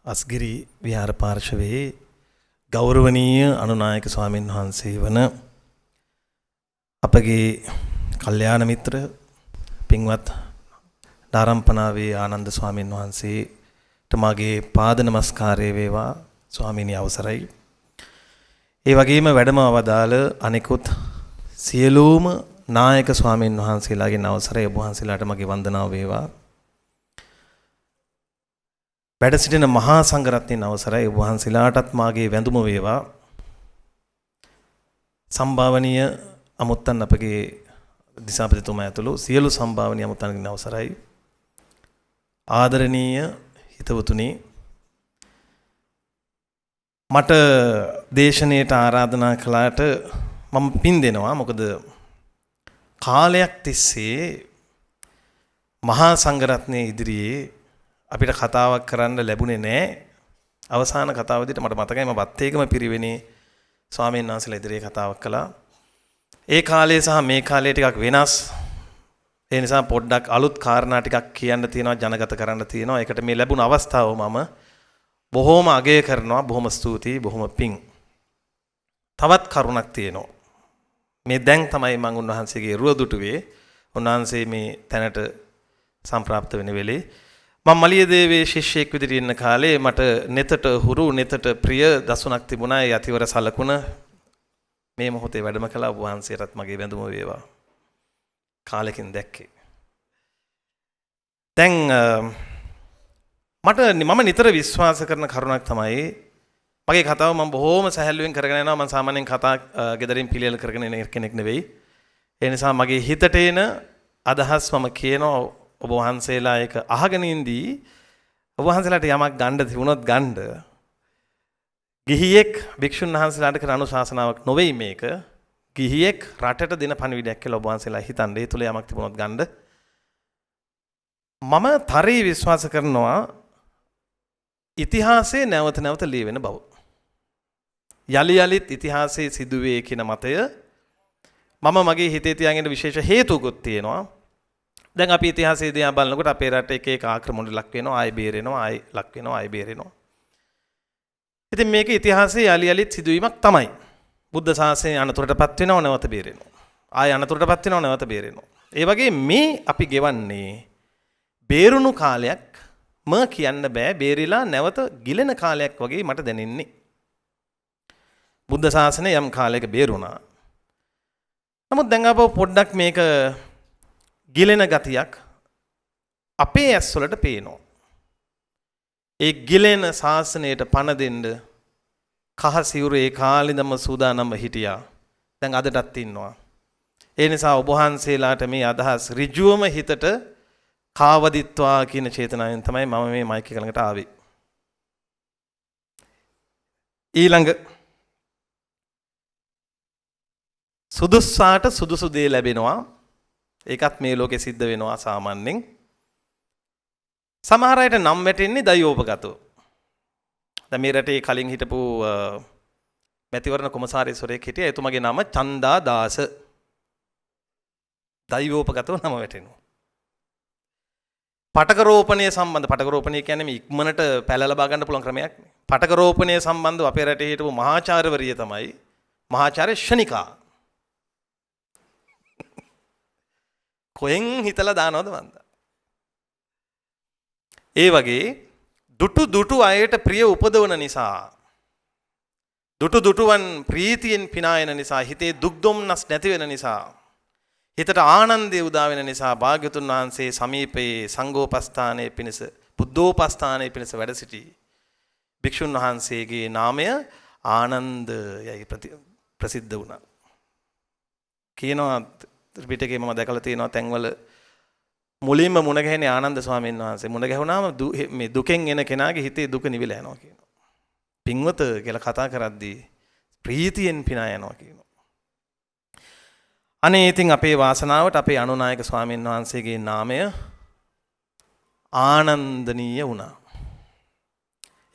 අස්ගිරි විහාර පාර්ශවයේ ගෞරවනීය අනුනායක ස්වාමින් වහන්සේ වන අපගේ කල්යාණ මිත්‍ර පින්වත් දාරම්පනාවේ ආනන්ද ස්වාමින් වහන්සේට මාගේ පාද නමස්කාරය වේවා ස්වාමීනි අවසරයි. ඒ වගේම වැඩම අවදාළ අනෙකුත් සියලුම නායක ස්වාමින් වහන්සේලාගෙන් අවසරයි ඔබ වහන්සේලාට මගේ වන්දනාව වේවා. වැඩ සිටින මහා සංඝරත්නයන් අවසරයි ඔබ වහන්සේලාටත් මාගේ වැඳුම වේවා. සම්භාවනීය අමුත්තන් අපගේ දිසාපතිතුමා ඇතුළු සියලු සම්භාවනීය අමුත්තන්ගෙන් අවසරයි. ආදරණීය හිතවතුනි, මට දේශනාවට ආරාධනා කළාට මම පින් දෙනවා. මොකද කාලයක් තිස්සේ මහා සංඝරත්නයේ ඉදිරියේ අපිට කතාවක් කරන්න ලැබුණේ නැහැ. අවසාන කතාව විදිහට මට මතකයි මම බත්තේකම පිරිවෙනේ ස්වාමීන් වහන්සේලා ඉදිරියේ කතාවක් කළා. ඒ කාලේ සහ මේ කාලේ ටිකක් වෙනස්. ඒ නිසා පොඩ්ඩක් අලුත් කාරණා ටිකක් කියන්න තියෙනවා, ජනගත කරන්න තියෙනවා. ඒකට මේ ලැබුණ අවස්ථාව මම බොහොම අගය කරනවා. බොහොම ස්තුතියි, බොහොම පිං. තවත් කරුණක් තියෙනවා. මේ දැන් තමයි මම උන්වහන්සේගේ රුව දුටුවේ. උන්වහන්සේ මේ තැනට සම්ප්‍රාප්ත වෙන වෙලේ මම මලියදේවේ ශිෂ්‍යෙක් විදිහට ඉන්න කාලේ මට නෙතට හුරු නෙතට ප්‍රිය දසුණක් තිබුණා. ඒ අතිවර සලකුණ මේ මොහොතේ වැඩම කළා. ඔබ වහන්සේටත් මගේ වැඳුම වේවා. කාලෙකින් දැක්කේ. දැන් මම නිතර විශ්වාස කරන කරුණක් තමයි, මගේ කතාව මම බොහොම සැහැල්ලුවෙන් කරගෙන යනවා. මම සාමාන්‍යයෙන් කතා ගෙදරින් පිළියෙල කරගෙන එන කෙනෙක් නෙවෙයි. ඒ නිසා මගේ හිතට එන අදහස් මම කියනවා. ඔබ වහන්සේලා ඒක අහගෙන ඉඳී ඔබ වහන්සේලාට යමක් ගන්න තිබුණොත් ගන්න. ගිහියෙක් භික්ෂුන් වහන්සේලාට කරන අනුශාසනාවක් නොවේයි මේක. ගිහියෙක් රටට දෙන පණිවිඩයක් කියලා ඔබ වහන්සේලා හිතන්නේ. ඒ තුල යමක් තිබුණොත් ගන්න. මම තරී විශ්වාස කරනවා ඉතිහාසයේ නැවත නැවත ලියවෙන බව. යලි යලිත් ඉතිහාසයේ සිදුවේ කියන මතය මම මගේ හිතේ තියාගෙන විශේෂ හේතුකුත් තියෙනවා. දැන් අපි ඉතිහාසයේ දිහා බලනකොට අපේ රට එක එක ආක්‍රමණවලට ලක් වෙනවා, ආයෙ බේරෙනවා, ආයෙ ලක් වෙනවා, ආයෙ බේරෙනවා. ඉතින් මේක ඉතිහාසයේ යලි යලිත් සිදුවීමක් තමයි. බුද්ධ ශාසනය අනතුරටපත් වෙනවා, නැවත බේරෙනවා. ආයෙ අනතුරටපත් වෙනවා, නැවත බේරෙනවා. ඒ වගේ මේ අපි ගෙවන්නේ බේරුණු කාලයක් කියන්න බෑ, බේරිලා නැවත ගිලෙන කාලයක් වගේ මට දැනෙන්නේ. බුද්ධ ශාසනය යම් කාලයක බේරුණා. නමුත් දැන් අපව පොඩ්ඩක් මේක ගිලෙන ගතියක් අපේ ඇස් වලට පේනවා. ඒ ගිලෙන ශාසනයට පණ දෙන්න කහ සිවුර ඒ කාලෙදම සූදානම්ව හිටියා. දැන් අදටත් ඉන්නවා. ඒ නිසා ඔබ වහන්සේලාට මේ අදහස් ඍජුවම හිතට කාවදිත්වා කියන චේතනාවෙන් තමයි මම මේ මයික් එක ළඟට ආවේ. ඊළඟ සුදුස්සාට සුදුසු දේ ලැබෙනවා. ඒකත් මේ ලෝකෙ සිද්ධ වෙනවා සාමාන්‍යයෙන්. සමහර අයට නම් වැටෙන්නේ දයෝපගතව. දැන් මේ රටේ කලින් හිටපු මැතිවරණ කොමසාරිස්වරයෙක් හිටියා. එතුමගේ නම චන්දා දාස. දයෝපගතව නම වැටෙනවා. පටක රෝපණය සම්බන්ධ, පටක රෝපණය කියන්නේ මේ ඉක්මනට පැල ලබා ගන්න පුළුවන් ක්‍රමයක් නේ. පටක රෝපණය සම්බන්ධව අපේ රටේ හිටපු මහාචාර්යවරිය තමයි මහාචාර්ය ශනිකා. කොහෙන් හිතලා දානවද මන්ද? ඒ වගේ දුටු අයට ප්‍රිය උපදවන නිසා, දුටුවන් ප්‍රීතියෙන් පිනායන නිසා, හිතේ දුක් දුම්නස් නැති වෙන නිසා, හිතට ආනන්දය උදා වෙන නිසා භාග්‍යතුන් වහන්සේ සමීපයේ සංඝෝපස්ථානයේ පිණිස, බුද්ධෝපස්ථානයේ පිණිස වැඩ සිටි භික්ෂුන් වහන්සේගේ නාමය ආනන්දයයි ප්‍රසිද්ධ වුණා. කියනවා ත්‍රිපිටකේ මම දැකලා තියෙනවා තැන්වල මුලින්ම මුණ ගැහෙන්නේ ආනන්ද ස්වාමීන් වහන්සේ. මුණ ගැහුණාම මේ දුකෙන් එන කෙනාගේ හිතේ දුක නිවිලා යනවා කියනවා. පින්වත කියලා කතා කරද්දී ප්‍රීතියෙන් පිනා යනවා කියනවා. අනේ ඉතින් අපේ වාසනාවට අපේ අනුනායක ස්වාමීන් වහන්සේගේ නාමය ආනන්දනීය වුණා.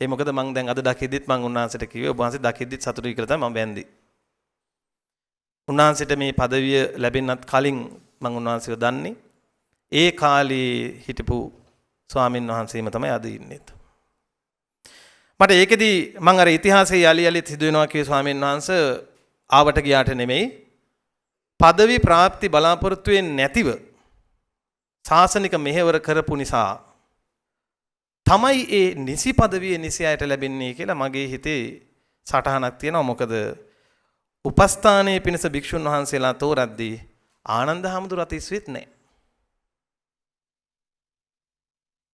ඒ මොකද මං දැන් අද දකිද්දිත් මං උන්වහන්සේට කිව්වේ ඔබ වහන්සේ දකිද්දිත් සතුටුයි කියලා තමයි මම වැන්දි. උන්වහන්සේට මේ পদවිය ලැබෙන්නත් කලින් මං උන්වහන්සේව දන්නේ. ඒ කාලේ හිටපු ස්වාමින් වහන්සේම තමයි අද ඉන්නේ. මට ඒකෙදි මම අර ඉතිහාසයේ යලි යලිත් සිදු වෙනවා කිය ස්වාමීන් වහන්සේ ආවට ගියාට නෙමෙයි পদවි ප්‍රාප්ති බලාපොරොත්තු වෙන්නේ නැතිව ශාසනික මෙහෙවර කරපු නිසා තමයි ඒ නිසි পদවිය නිසි අයට ලැබෙන්නේ කියලා මගේ හිතේ සටහනක් තියෙනවා. මොකද උපස්ථානයේ පිණිස භික්ෂුන් වහන්සේලා තෝරද්දී ආනන්ද හැමදුර අතිස්විත් නැහැ.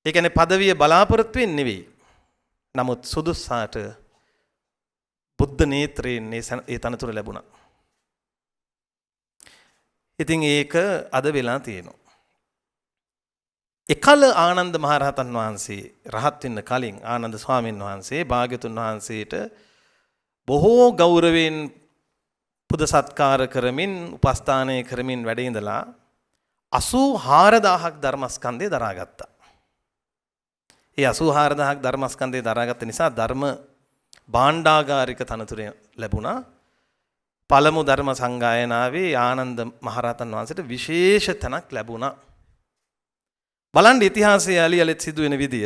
ඒ කියන්නේ পদවිය බලාපොරොත්තු වෙන්නේ නෙවෙයි. නමුත් සුදුස්සාට බුද්ධ නේත්‍රයෙන් ඒ තනතුර ලැබුණා. ඉතින් ඒක අද වෙලා තියෙනවා. එකල ආනන්ද මහරහතන් වහන්සේ රහත් වෙන්න කලින් ආනන්ද ස්වාමීන් වහන්සේ භාග්‍යතුන් වහන්සේට බොහෝ ගෞරවයෙන් පුද සත්කාර කරමින් උපස්ථානය කරමින් වැඩ ඉඳලා 84000ක් ධර්මස්කන්ධය දරාගත්තා. ඒ 84000ක් ධර්මස්කන්ධය දරාගත්ත නිසා ධර්ම භාණ්ඩාගාරික තනතුර ලැබුණා. පළමු ධර්ම සංගායනාවේ ආනන්ද මහරහතන් වහන්සේට විශේෂ තැනක් ලැබුණා. බලන්න ඉතිහාසයේ යලි යලිත් සිදුවෙන විදිය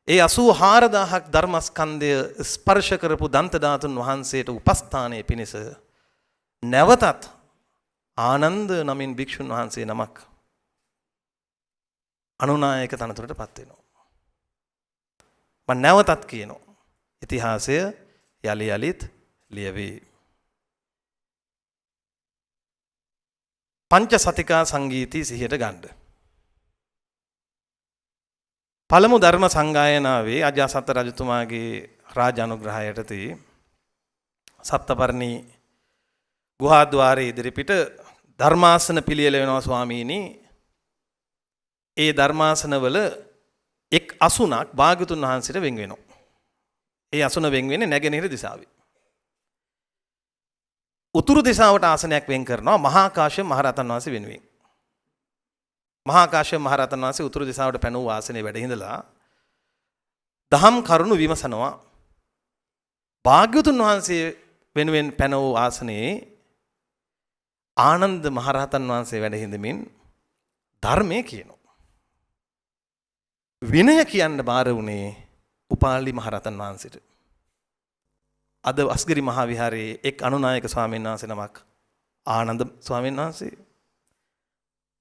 ඒ 84000ක් ධර්මස්කන්ධය ස්පර්ශ කරපු දන්ත ධාතුන් වහන්සේට උපස්ථානයේ පිණිස නැවතත් ආනන්ද නමින් භික්ෂුන් වහන්සේ නමක් අනුනායක තනතුරට පත් වෙනවා. මම නැවතත් කියනවා ඉතිහාසය යලි යලිත් ලියවේ. පංච සතිකා සංගීතී සිහියට ගන්න. පළමු ධර්ම සංගායනාවේ අජාසත් රජතුමාගේ රාජ අනුග්‍රහය යටතේ සප්තපර්ණී ගුහාද්වාරයේ ඉදිරිපිට ධර්මාසන පිළියෙල වෙනවා ස්වාමීනි. ඒ ධර්මාසනවල එක් අසුනක් භාග්‍යතුන් වහන්සේට වෙන් වෙනවා. ඒ අසුන වෙන් වෙන්නේ නැගෙනහිර දිශාවේ. උතුරු දිශාවට ආසනයක් වෙන් කරනවා මහා කාශ්‍යප මහරහතන් වහන්සේ වෙනුවෙන්. මහා කාශ්‍යප මහරහතන් වහන්සේ උතුරු දිශාවට පැනවූ ආසනයේ වැඩ හිඳලා දහම් කරුණු විමසනවා. භාග්‍යතුන් වහන්සේ වෙනුවෙන් පැනවූ ආසනයේ ආනන්ද මහරහතන් වහන්සේ වැඩ හිඳමින් ධර්මයේ කියනවා. විනය කියන්න බාර වුණේ උපාලි මහරහතන් වහන්සේට. අද අස්ගිරි මහා විහාරයේ එක් අනුනායක ස්වාමීන් වහන්සේ නමක් ආනන්ද ස්වාමීන් වහන්සේ.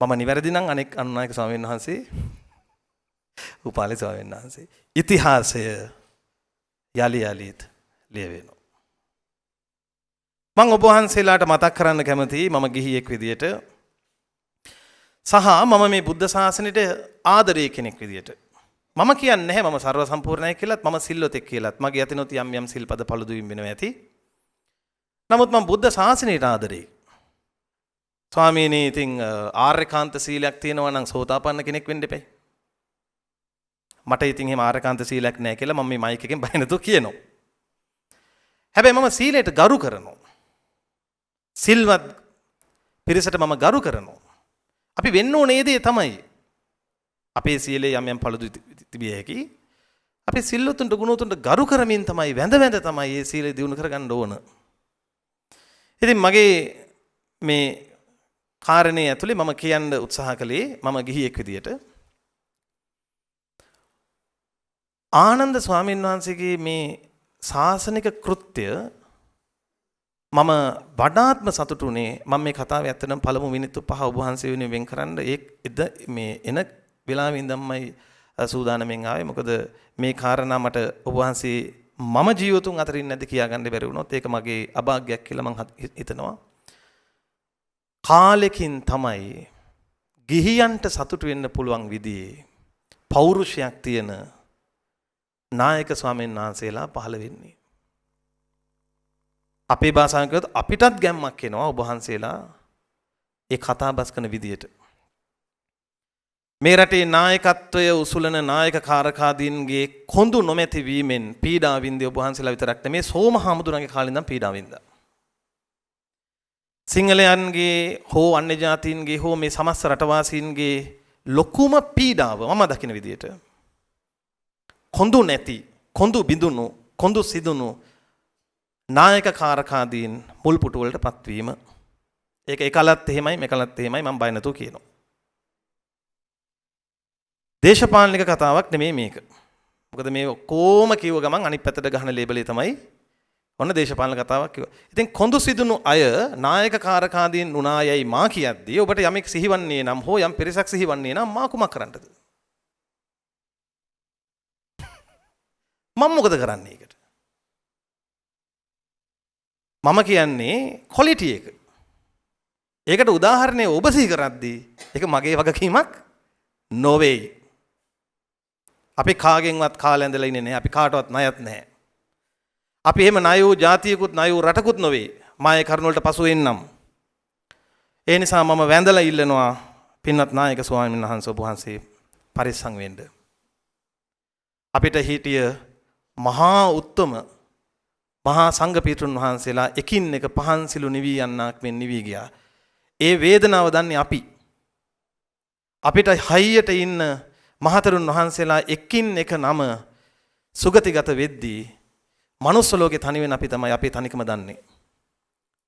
මම නිවැරදි නම් අනෙක් අනුනායක ස්වාමීන් වහන්සේ උපාලි ස්වාමීන් වහන්සේ. ඉතිහාසය යලි යලිත් ලියවෙනවා. මම ඔබ වහන්සේලාට මතක් කරන්න කැමතියි මම ගිහියෙක් විදියට සහ මම මේ බුද්ධ ශාසනයට ආදරේ කෙනෙක් විදියට. මම කියන්නේ නැහැ මම ਸਰව සම්පූර්ණයි කියලාත් මම සිල්වතෙක් කියලාත් මගේ අතිනොත් යම් යම් සිල්පද පළුදුවීම් වෙනවා ඇති. නමුත් මම බුද්ධ ශාසනයට ආදරේ. ස්වාමීනි ඉතින් ආර්යකාන්ත සීලයක් තියෙනවා නම් සෝතාපන්න කෙනෙක් වෙන්න එපේ. මට ඉතින් එහෙම ආර්යකාන්ත සීලයක් නැහැ කියලා මම මේ මයික් එකෙන් බය නැතුව කියනවා. හැබැයි මම සීලයට ගරු කරනවා. සිල්වත් පිරිසට මම ගරු කරනවා. අපි වෙන්න ඕනේ දේ තමයි අපේ සීලේ යම් යම් පළුදු තිබිය හැකි. අපි සිල්වතුන්ට ගුණවතුන්ට ගරු කරමින් තමයි වැඳ වැඳ තමයි මේ සීලය දියුණු කරගන්න ඕන. ඉතින් මගේ මේ කාරණේ ඇතුලේ මම කියන්න උත්සාහ කළේ මම ගිහියෙක් විදියට ආනන්ද ස්වාමීන් වහන්සේගේ මේ ශාසනික කෘත්‍ය මම වඩාත්ම සතුටුුනේ. මම මේ කතාවේ ඇත්තටම පළමු මිනිත්තු 5 ඔබ වහන්සේ වෙනුවෙන් වෙන් කරන්න මේ එන වෙලාවෙ ඉඳන්මයි සූදානම්ෙන් ආවේ. මොකද මේ කාරණා මට ඔබ වහන්සේ මම ජීවතුන් අතරින් නැද්ද කියාගන්න බැරි වුණොත් ඒක මගේ අභාග්‍යයක් කියලා මම හිතනවා. කාලෙකින් තමයි ගිහියන්ට සතුටු වෙන්න පුළුවන් විදිහේ පෞරුෂයක් තියෙන නායක ස්වාමීන් වහන්සේලා පහළ වෙන්නේ. අපේ භාෂාවෙන් කියොත් අපිටත් ගැම්මක් එනවා ඔබ වහන්සේලා ඒ කතා බස් කරන විදියට. මේ රටේ නායකත්වය උසුලන නායක කාරකාදීන්ගේ කොඳු නොමැති වීමෙන් පීඩා වින්දේ ඔබ වහන්සේලා විතරක් නෙමේ සෝම හාමුදුරන්ගේ කාලේ ඉඳන් පීඩා වින්දා. සිංහලයන්ගේ හෝ අන්‍ය ජාතීන්ගේ හෝ මේ සමස්ත රටවාසීන්ගේ ලොකුම පීඩාව මම දකින විදියට කොඳු නැති, කොඳු බිඳුණු, කොඳු සිදුණු නායක කාරකාදීන් මුල් පුටු වලට පත්වීම. ඒක එකලත් එහෙමයි මේකලත් එහෙමයි මම බය නැතුව කියනවා. දේශපාලනික කතාවක් නෙමෙයි මේක. මොකද මේ කොහොම කිව්ව ගමන් අනිත් පැත්තට ගහන ලේබලේ තමයි ඔන්න දේශපාලන කතාවක් කිව්වා. ඉතින් කොඳු සිදුණු අය නායක කාරකාදීන් උනායයි මා කියද්දී ඔබට යමෙක් සිහිවන්නේ නම් හෝ යම් පිරිසක් සිහිවන්නේ නම් මා කුමක් කරන්නද? මම මොකද කරන්නේ ඒකට? මම කියන්නේ ක්වොලිටි එක. ඒකට උදාහරණය ඔබ සිහි කරද්දී ඒක මගේ වගකීමක් නොවේයි. අපි කාගෙන්වත් කාලේ ඇඳලා ඉන්නේ නැහැ. අපි කාටවත් ණයත් නැහැ. අපි එහෙම ණය වූ ජාතියකුත් ණය වූ රටකුත් නොවේ. මායේ කරුණ වලට පසු එන්නම්. ඒ නිසා මම වැඳලා ඉල්ලනවා පින්වත් නායක ස්වාමීන් වහන්සේ ඔබ වහන්සේ පරිස්සම් වෙන්න. අපිට හිටිය මහා උත්තම මහා සංඝ පිටුන් වහන්සේලා එකින් එක පහන්සිලු නිවි යන්නක් මෙන් නිවි ගියා. ඒ වේදනාව දන්නේ අපි. අපිට හයියට ඉන්න මහතරුන් වහන්සේලා එකින් එක නම සුගතිගත වෙද්දී මනුස්ස ලෝකේ තනි වෙන අපි තමයි අපේ තනිකම දන්නේ.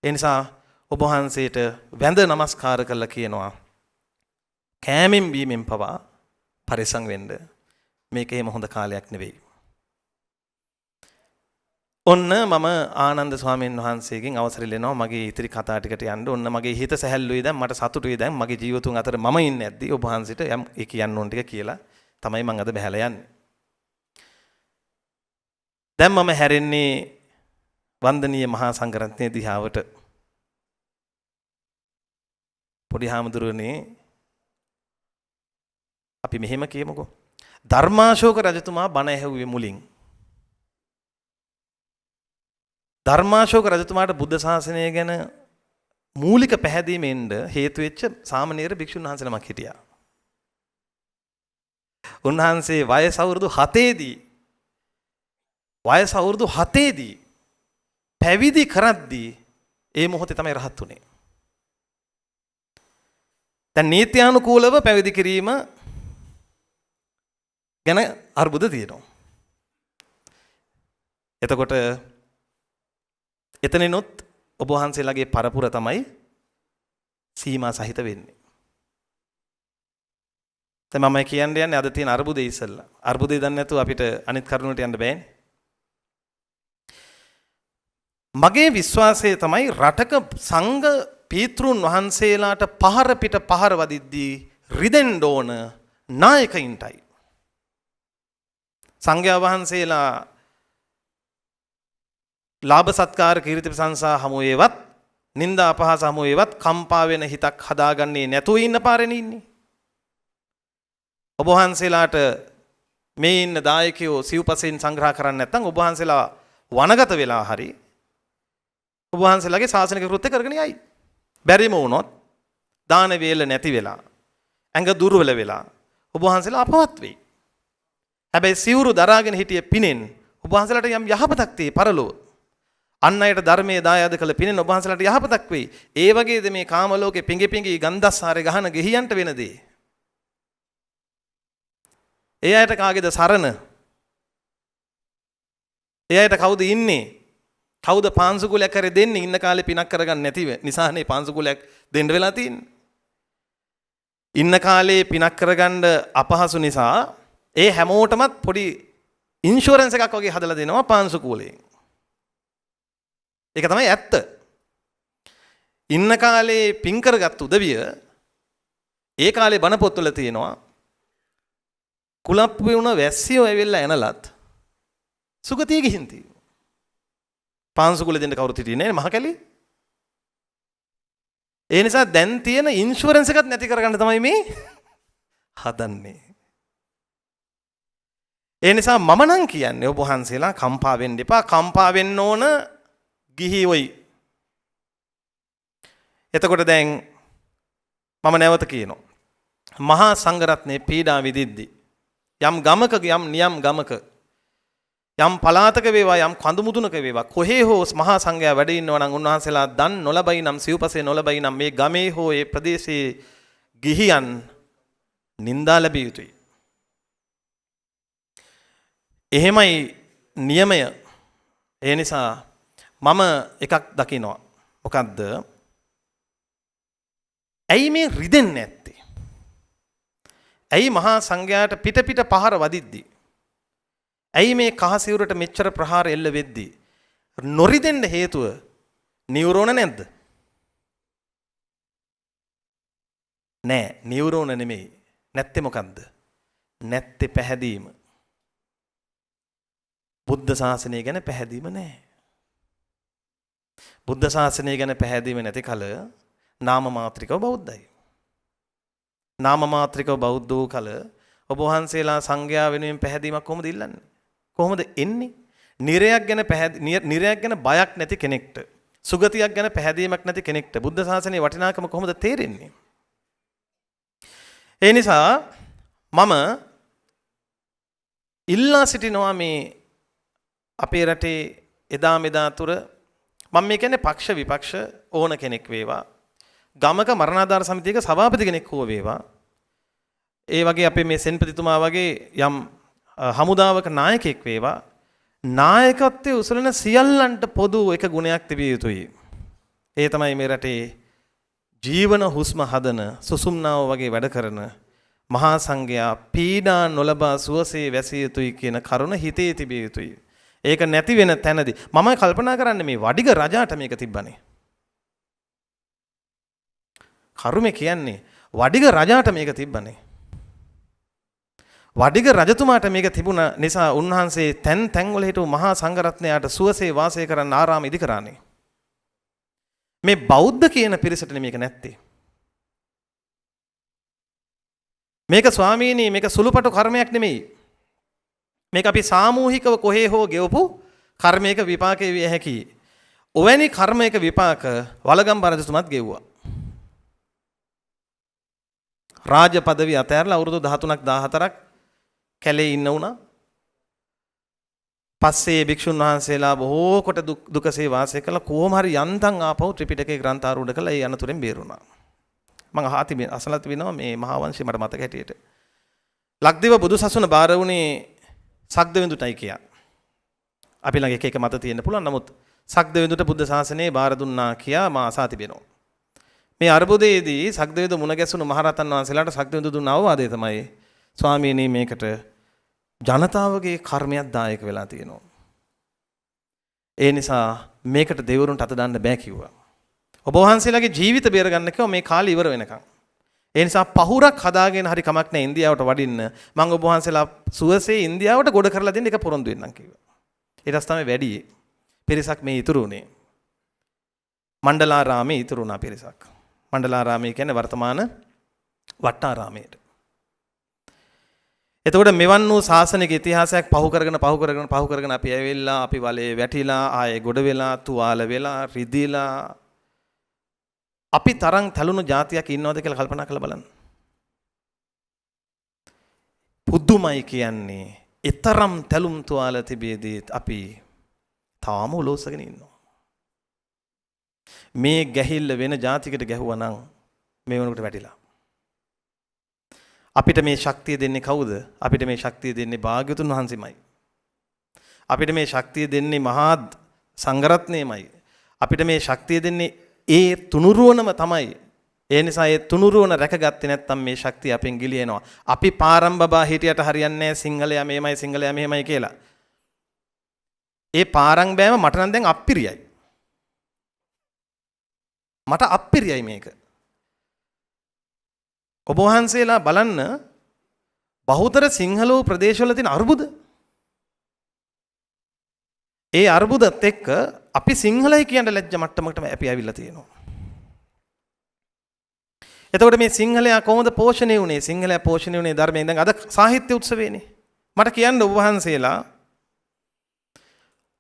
ඒ නිසා ඔබ වහන්සේට වැඳ නමස්කාර කරලා කියනවා කෑමෙන් බීමෙන් පවා පරිසං වෙන්න. මේක එහෙම හොඳ කාලයක් නෙවෙයි. ඔන්න මම ආනන්ද ස්වාමීන් වහන්සේගෙන් අවසර ඉල්ලනවා මගේ ඉතිරි කතා ටිකට යන්න. ඔන්න මගේ හිත සැහැල්ලුයි දැන් මට සතුටුයි දැන් මගේ ජීවිතුන් අතර මම ඉන්නේ නැද්දි ඔබ වහන්සේට යම් ඒ කියන්න ඕන ටික කියලා තමයි මම අද බහැලා යන්නේ. දැන් මම හැරෙන්නේ වන්දනීය මහා සංඝරත්නයේ දිහාවට. පොඩි හාමුදුරනේ අපි මෙහෙම කියමුකෝ. ධර්මාශෝක රජතුමා බණ ඇහුවේ මුලින්. ධර්මාශෝක රජතුමාට බුද්ධ ශාසනය ගැන මූලික පැහැදීමෙන්ද හේතු වෙච්ච සාමණේර භික්ෂුන් වහන්සේ නමක් හිටියා. උන්වහන්සේ වයස අවුරුදු 7දී පැවිදි කරද්දී ඒ මොහොතේ තමයි රහත් උනේ. දැන් නීත්‍යානුකූලව පැවිදි කිරීම ගැන අර්බුද තියෙනවා. එතකොට එතනිනුත් ඔබ වහන්සේලාගේ පරපුර තමයි සීමා සහිත වෙන්නේ. දැන් මම කියන්නේ අද තියෙන අර්බුදේ ඉස්සෙල්ලා. අර්බුදේ දන්නේ නැතුව අපිට අනිත් කරුණට යන්න බෑනේ. මගේ විශ්වාසය තමයි රටක සංඝ පීතෘන් වහන්සේලාට පහර පිට පහර වදිද්දී රිදෙන්න ඕන නායකයින්ටයි. සංඝයා වහන්සේලා ලාභ සත්කාර කීර්ති ප්‍රශංසා හමුවේවත් නිന്ദා අපහාස හමුවේවත් කම්පා වෙන හිතක් හදාගන්නේ නැතුව ඉන්න පාරේනේ ඉන්නේ. ඔබ වහන්සේලාට මේ ඉන්න දායකයෝ සිව්පසෙන් සංග්‍රහ කරන්නේ නැත්නම් ඔබ වහන්සේලා වනගත වෙලා හරි ඔබ වහන්සේලාගේ ශාසනික කෘත්‍ය කරගෙන යයි. බැරිම වුණොත් දාන වේල නැති වෙලා ඇඟ දුර්වල වෙලා ඔබ වහන්සේලා අපවත් වෙයි. හැබැයි සිවුරු දරාගෙන හිටිය පිනෙන් ඔබ වහන්සේලාට යම් යහපතක් තේ පරලෝ. අන් අයට ධර්මයේ දායාද කළ පිනෙන් ඔබ වහන්සේලාට යහපතක් වෙයි. ඒ වගේද මේ කාම ලෝකේ පිඟි පිඟි ගන්ධස්සාරේ ගහන ගෙහියන්ට වෙන දේ. ඒ අයට කාගේද සරණ? ඒ අයට කවුද ඉන්නේ? කවුද පාංශුකුලයක් හරි දෙන්නේ ඉන්න කාලේ පිනක් කරගන්න නැතිව නිසානේ පාංශුකුලයක් දෙන්න වෙලා තියෙන්නේ. ඉන්න කාලේ පිනක් කරගන්න අපහසු නිසා ඒ හැමෝටමත් පොඩි ඉන්ෂුරන්ස් එකක් වගේ හදලා දෙනවා පාංශුකුලේ. ඒක තමයි ඇත්ත. ඉන්න කාලේ පින් කරගත් උදවිය ඒ කාලේ බණ පොත්වල තියෙනවා කුලප්පු වුණ වැස්සියෝ ඇවිල්ලා එනලත් සුගතිය ගිහින් තියෙනවා. පාංශුකුල දෙන්න කවුරුත් හිටියේ නෑ මහකැලි. ඒ නිසා දැන් තියෙන ඉන්ෂුරන්ස් එකත් නැති කරගන්න තමයි මේ හදන්නේ. ඒ නිසා මම නම් කියන්නේ ඔබ වහන්සේලා කම්පා වෙන්න එපා. කම්පා වෙන්න ඕන ගිහියොයි. එතකොට දැන් මම නැවත කියනවා. මහා සංඝරත්නයේ පීඩා විදිද්දි යම් ගමක යම් නියම් ගමක යම් පලාතක වේවා යම් කඳු මුදුනක වේවා කොහේ හෝ මහා සංඝයා වැඩ ඉන්නවා නම් උන්වහන්සේලා දන් නොලබයි නම් සිව්පසේ නොලබයි නම් මේ ගමේ හෝ ඒ ප්‍රදේශයේ ගිහියන් නිന്ദා ලැබිය යුතුයි. එහෙමයි නියමය. ඒ නිසා මම එකක් දකිනවා. මොකද්ද? ඇයි මේ රිදෙන්නේ නැත්තේ? ඇයි මහා සංඝයාට පිට පිට පහර වදිද්දී ඇයි මේ කහසිවුරට මෙච්චර ප්‍රහාර එල්ල වෙද්දී නොරිදෙන්න හේතුව නියුරෝන නැද්ද? නෑ, නියුරෝන නෙමෙයි. නැත්තේ මොකද්ද? නැත්තේ පැහැදීම. බුද්ධ ශාසනය ගැන පැහැදීම නෑ. බුද්ධ ශාසනය ගැන පැහැදීම නැති කල නාම මාත්‍රිකව බෞද්ධයි. නාම මාත්‍රිකව බෞද්ධ වූ කල ඔබ වහන්සේලා සංඝයා වෙනුවෙන් පැහැදීමක් කොහොමද ඉල්ලන්නේ? කොහොමද එන්නේ? නිරයක් ගැන බයක් නැති කෙනෙක්ට, සුගතියක් ගැන පැහැදීමක් නැති කෙනෙක්ට බුද්ධ ශාසනයේ වටිනාකම කොහොමද තේරෙන්නේ? ඒ නිසා මම ඉල්ලා සිටිනවා මේ අපේ රටේ එදා මෙදා තුර මම මේ කියන්නේ පක්ෂ විපක්ෂ ඕන කෙනෙක් වේවා, ගමක මරණාධාර සමිතියක සභාපති කෙනෙක් හෝ වේවා, ඒ වගේ අපේ මේ සෙන්පතිතුමා වගේ යම් හමුදාවක නායකයෙක් වේවා, නායකත්වයේ උසලන සියල්ලන්ට පොදු එක ගුණයක් තිබිය යුතුයි. ඒ තමයි මේ රටේ ජීවන හුස්ම හදන සුසුම්නාව වගේ වැඩ කරන මහා සංඝයා පීඩා නොලබා සුවසේ වැසිය යුතුයි කියන කරුණ හිතේ තිබිය යුතුයි. ඒක නැති වෙන තැනදී මම කල්පනා කරන්නේ මේ වඩිග රජාට මේක තිබ්බනේ. කරුමේ කියන්නේ වඩිග රජාට මේක තිබ්බනේ. වඩිග රජතුමාට මේක තිබුණ නිසා උන්වහන්සේ තැන් වල හිටු මහා සංඝරත්නයාට සුවසේ වාසය කරන්න ආරාම ඉදි කරානේ. මේ බෞද්ධ කියන පිරිසට මේක නැත්තේ. මේක ස්වාමීනි මේක සුළුපටු කර්මයක් නෙමෙයි. මේක අපි සාමූහිකව කොහේ හෝ ගෙවපු කර්මයක විපාකයේ විය හැකියි. ඔවැනි කර්මයක විපාක වලගම්බ රජතුමත් ගෙව්වා. රාජ පදවි අතහැරලා අවුරුදු 13ක් 14ක් කැලේ ඉන්න උනා. පස්සේ භික්ෂුන් වහන්සේලා බොහෝ කොට දුකසේ වාසය කළා. කොහොම හරි යන්තම් ආපහු ත්‍රිපිටකේ ග්‍රන්ථාරූඪ කළා. ඒ අනතුරෙන් බේරුණා. මම අසලා තිබෙනවා මේ මහා වංශය මට මතක හැටියට. ලක්දිව බුදුසසුන බාර වුණේ සග්දෙවිඳුටයි කියා. අපි ළඟ එක මත තියෙන්න පුළුවන්. නමුත් සග්දෙවිඳුට බුද්ධ ශාසනය බාර දුන්නා කියා මා අසා තිබෙනවා. මේ අර්බුදයේදී සග්දෙවිඳු මුණ ගැසුණු මහරහතන් වහන්සේලාට සග්දෙවිඳු දුන්න අවවාදය තමයි ස්වාමීනි මේකට ජනතාවගේ කර්මයක් දායක වෙලා තියෙනවා. ඒ නිසා මේකට දෙවිවරුන්ට අත දාන්න බෑ කිව්වා. ඔබ වහන්සේලාගේ ජීවිත බේරගන්න කිව්වා මේ කාලේ ඉවර වෙනකන්. ඒ නිසා පහුරක් හදාගෙන හරි කමක් නැහැ ඉන්දියාවට වඩින්න. මම ඔබ වහන්සේලා සුවසේ ඉන්දියාවට ගොඩ කරලා දෙන්න එක පොරොන්දු වෙන්නම් කිව්වා. ඊට තමයි වැඩි පිරිසක් මේ ඉතුරු උනේ. මණ්ඩලාරාමේ ඉතුරු වුණා පිරිසක්. මණ්ඩලාරාමය කියන්නේ වර්තමාන වට්ටාරාමයට. එතකොට මෙවන් වූ ශාසනික ඉතිහාසයක් පහු කරගෙන අපි ඇවිල්ලා අපි වලේ වැටිලා ආයේ ගොඩ වෙලා තුවාල වෙලා රිදීලා අපි තරම් තලුණු જાතියක් ඉන්නවද කියලා කල්පනා කරලා බලන්න. පුදුමයි කියන්නේ ඊතරම් තලුම් තුවාල තිබෙදී අපි තාම උලෝසගෙන ඉන්නවා. මේ ගැහිල්ල වෙන જાතියකට ගැහුවා නම් මේ වෙනකොට වැටිලා. අපිට මේ ශක්තිය දෙන්නේ කවුද? අපිට මේ ශක්තිය දෙන්නේ භාග්‍යවතුන් වහන්සේමයි. අපිට මේ ශක්තිය දෙන්නේ මහා සංඝරත්නයමයි. අපිට මේ ශක්තිය දෙන්නේ ඒ තුනුරුවනම තමයි. ඒ නිසා ඒ තුනුරුවන රැකගත්තේ නැත්නම් මේ ශක්තිය අපෙන් ගිලිනවා. අපි පාරම්බබා හිටියට හරියන්නේ නැහැ සිංහලයා මෙහෙමයි සිංහලයා මෙහෙමයි කියලා. ඒ පාරම් බෑම මට නම් දැන් අප්පිරියයි. මට අප්පිරියයි මේක. ඔබ වහන්සේලා බලන්න බහුතර සිංහලෝ ප්‍රදේශවල තියෙන අර්බුද. ඒ අර්බුදත් එක්ක අපි සිංහලයි කියන ලැජ්ජ මට්ටමකට අපි ඇවිල්ලා තියෙනවා. එතකොට මේ සිංහලයා කොහොමද පෝෂණය වුනේ? සිංහලයා පෝෂණය වුනේ ධර්මයෙන්. දැන් අද සාහිත්‍ය උත්සවයේනේ. මට කියන්න ඔබ වහන්සේලා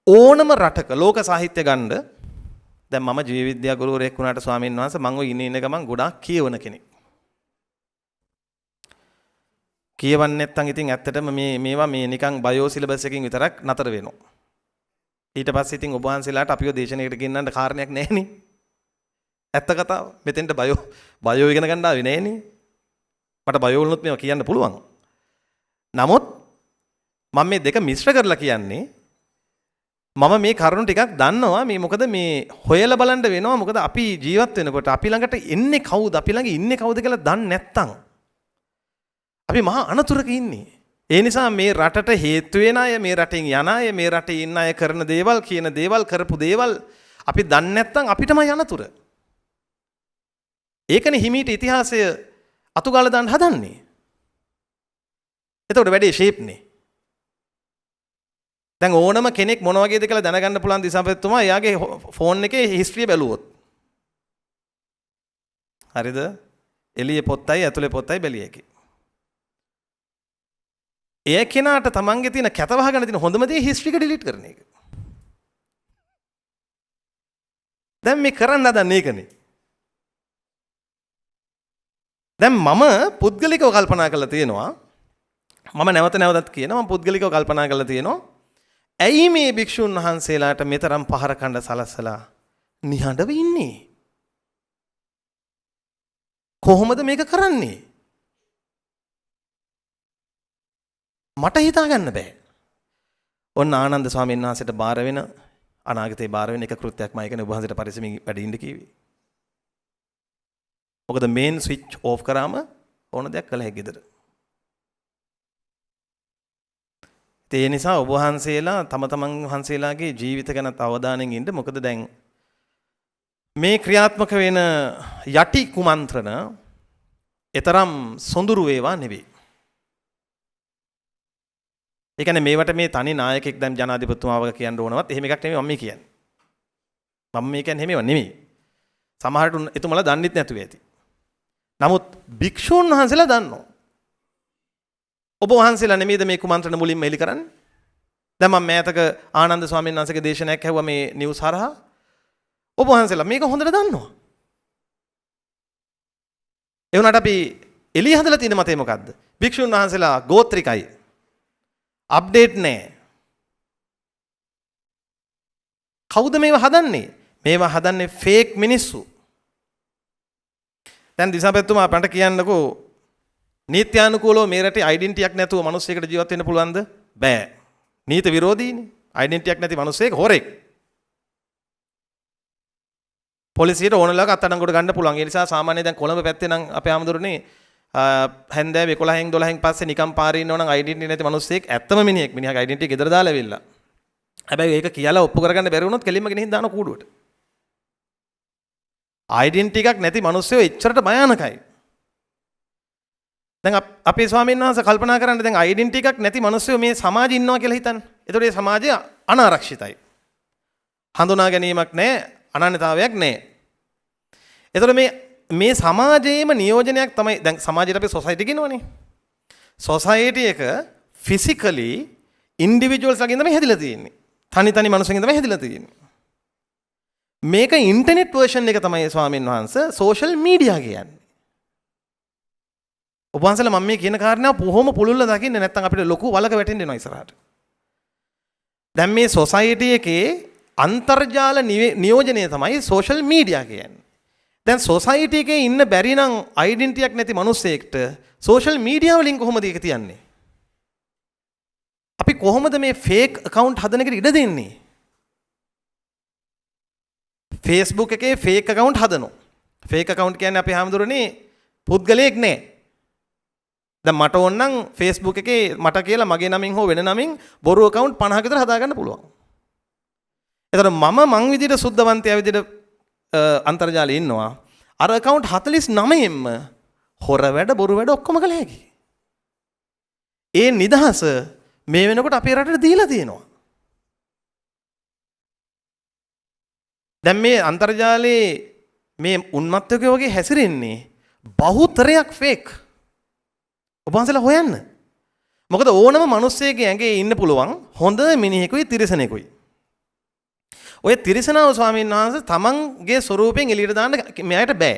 ඕනම රටක ලෝක සාහිත්‍ය ගන්න දැන් මම ජීව විද්‍යා ගුරුවරයෙක් වුණාට ස්වාමීන් වහන්සේ මම ඔය ඉන්න ගමන් ගොඩාක් කියවන කෙනෙක්. කියවන්නේ නැත්නම් ඉතින් ඇත්තටම මේවා මේ නිකන් බයෝ සිලබස් එකකින් විතරක් නතර වෙනවා. ඊට පස්සේ ඉතින් ඔබ වහන්සේලාට අපිව දේශනාවකට ගෙන්නන්න කාරණයක් නැහෙනේ. ඇත්ත කතාව. මෙතෙන්ට බයෝ ඉගෙන ගන්න ආවේ නැහෙනේ. මට බයෝ වලුත් මේවා කියන්න පුළුවන්. නමුත් මම මේ දෙක මිශ්‍ර කරලා කියන්නේ මම මේ කරුණු ටිකක් දන්නවා. මේ මොකද මේ හොයලා බලන්න වෙනවා. මොකද අපි ජීවත් වෙනකොට අපි ළඟට එන්නේ කවුද? අපි ළඟ ඉන්නේ කවුද කියලා දන්නේ නැත්තම් අපි මහා අනතුරක ඉන්නේ. ඒ නිසා මේ රටට හේතු වෙන අය, මේ රටින් යන අය, මේ රටේ ඉන්න අය කරන දේවල්, කියන දේවල්, කරපු දේවල් අපි දන්නේ නැත්නම් අපිටම යනතුර. ඒකනේ හිමීට ඉතිහාසය අතුගාලා දාන්න හදන්නේ. එතකොට වැඩේ ෂේප්නේ. දැන් ඕනම කෙනෙක් මොන වගේද කියලා දැනගන්න පුළුවන් දිසාපතිතුමා එයාගේ ෆෝන් එකේ හිස්ටරිය බැලුවොත්. හරිද? එළියේ පොත්තයි ඇතුලේ පොත්තයි බැලියකේ. ඒ කෙනාට තමන්ගේ තියෙන කැත වහගෙන තියෙන හොඳම දේ හිස්ටරි එක ඩිලීට් කරන එක. දැන් මේ කරන්න හදන්නේ ඒකනේ. දැන් මම පුද්ගලිකව කල්පනා කරලා තියෙනවා. මම නැවත නැවතත් කියනවා මම පුද්ගලිකව කල්පනා කරලා තියෙනවා. ඇයි මේ භික්ෂුන් වහන්සේලාට මෙතරම් පහර කණ්ඩ සලස්සලා නිහඬව ඉන්නේ? කොහොමද මේක කරන්නේ? මට හිතා ගන්න බෑ. ඔන්න ආනන්ද ස්වාමීන් වහන්සේට බාර වෙන අනාගතේ බාර වෙන එක කෘත්‍යයක් මම කියන්නේ ඔබ වහන්සේට පරිස්සමින් වැඩ ඉන්න කිව්වේ. මොකද මේන් ස්විච් ඕෆ් කරාම ඕන දෙයක් කළ හැකියි ගෙදර. ඒ නිසා ඔබ වහන්සේලා තම තමන් වහන්සේලාගේ ජීවිත ගැන අවධානයෙන් ඉන්න. මොකද දැන් මේ ක්‍රියාත්මක වෙන යටි කුමන්ත්‍රණ එතරම් සොඳුරු වේවා නෙවෙයි. ඒ කියන්නේ මේවට මේ තනි නායකෙක් දැන් ජනාධිපතිතුමා වගේ කියන්න ඕනවත් එහෙම එකක් නෙමෙයි මම මේ කියන්නේ. මම මේ කියන්නේ එහෙමව නෙමෙයි. සමහරට එතුමලා දන්නෙත් නැතුව ඇති. නමුත් භික්ෂුන් වහන්සේලා දන්නවා. ඔබ වහන්සේලා නෙමෙයිද මේ කුමන්ත්‍රණ මුලින්ම එලි කරන්නේ? දැන් මම මෑතක ආනන්ද ස්වාමීන් වහන්සේගේ දේශනාවක් ඇහුවා මේ නිවුස් හරහා. ඔබ වහන්සේලා මේක හොඳට දන්නවා. ඒ වුණාට අපි එළිය හදලා තියෙන මතය මොකද්ද? භික්ෂුන් වහන්සේලා ගෝත්‍රිකයි. අප්ඩේට් නැහැ. කවුද මේවා හදන්නේ? මේවා හදන්නේ ෆේක් මිනිස්සු. දැන් දිසාපතිතුමා අපට කියන්නකෝ නීත්‍යානුකූලව මේ රටේ ඩෙන්ටිටියක් නැතුව මිනිස්සෙකුට ජීවත් වෙන්න පුළුවන්ද? බෑ. නීති විරෝධීනේ. ඩෙන්ටිටියක් නැති මිනිස්සෙක් හොරෙක්. පොලිසියට ඕනලක අත්අඩංගුවට ගන්න පුළුවන්. ඒ නිසා සාමාන්‍යයෙන් දැන් කොළඹ පැත්තේ නම් අපේ ආමඳුරනේ හැන්දෑවේ 11න් 12න් පස්සේ නිකම් පාරේ ඉන්නවනම් ඩෙන්ටිටි නැති මිනිස්සෙක් ඇත්තම මිනිහෙක්. මිනිහාගේ ඩෙන්ටිටි ගෙදර දාලා ඇවිල්ලා. හැබැයි ඒක කියලා ඔප්පු කරගන්න බැරි වුණොත් කෙලින්ම ගෙනිහින් දාන කූඩුවට. ඩෙන්ටිටි එකක් නැති මිනිස්සු එච්චරට භයානකයි. දැන් අපේ ස්වාමීන් වහන්සේ කල්පනා කරන්න දැන් ඩෙන්ටිටි එකක් නැති මිනිස්සු මේ සමාජේ ඉන්නවා කියලා හිතන්න. ඒතකොට මේ සමාජය අනාරක්ෂිතයි. හඳුනා ගැනීමක් නැහැ, අනන්‍යතාවයක් නැහැ. ඒතකොට මේ සමාජයේම නියෝජනයක් තමයි දැන් සමාජයට අපි සොසයිටි කියනවනේ. සොසයිටි එක ෆිසිකලි ඉන්ඩිවිජුවල්ස් ලාගෙන් තමයි හැදිලා තියෙන්නේ. තනි මනුස්සයෙක්ගෙන් තමයි හැදිලා තියෙන්නේ. මේක ඉන්ටර්නෙට් වර්ෂන් එක තමයි ස්වාමීන් වහන්සේ සෝෂල් මීඩියා කියන්නේ. ඔබ වහන්සේලා මම මේ කියන කාරණාව කොහොම පුළුල්ල දකින්නේ නැත්නම් අපිට ලොකු වලක වැටෙන්න වෙනවා ඉස්සරහට. දැන් මේ සොසයිටි එකේ අන්තර්ජාල නියෝජනය තමයි සෝෂල් මීඩියා කියන්නේ. දැන් සොසයිටි එකේ ඉන්න බැරි නම් ඩෙන්ටිටියක් නැති මිනිස්සෙක්ට සෝෂල් මීඩියා වලින් කොහොමද ඒක තියන්නේ? අපි කොහොමද මේ ෆේක් account හදන එකට ඉඩ දෙන්නේ? Facebook එකේ ෆේක් account හදනවා. ෆේක් account කියන්නේ අපි හැමදෙරෝනේ පුද්ගලයෙක් නෑ. දැන් මට ඕන නම් Facebook එකේ මට කියලා මගේ නමින් හෝ වෙන නමින් බොරු account 50ක විතර හදාගන්න පුළුවන්. එතකොට මං විදිහට සුද්ධවන්තයා විදිහට අන්තර්ජාලයේ ඉන්නවා. අර account 49ෙම හොර වැඩ බොරු වැඩ ඔක්කොම කළ හැකි. ඒ නිදහස මේ වෙනකොට අපේ රටට දීලා තියෙනවා. දැන් මේ අන්තර්ජාලයේ මේ උන්මත්තකයෝ වගේ හැසිරෙන්නේ බහුතරයක් ෆේක්. ඔබ වහන්සේලා හොයන්න. මොකද ඕනම මිනිස්සෙගේ ඇඟේ ඉන්න පුළුවන් හොඳ මිනිහෙකුයි තිරිසනෙකුයි. ඔය තිරිසනාව ස්වාමීන් වහන්සේ තමන්ගේ ස්වරූපයෙන් එළියට දාන්න මෙයාට බෑ.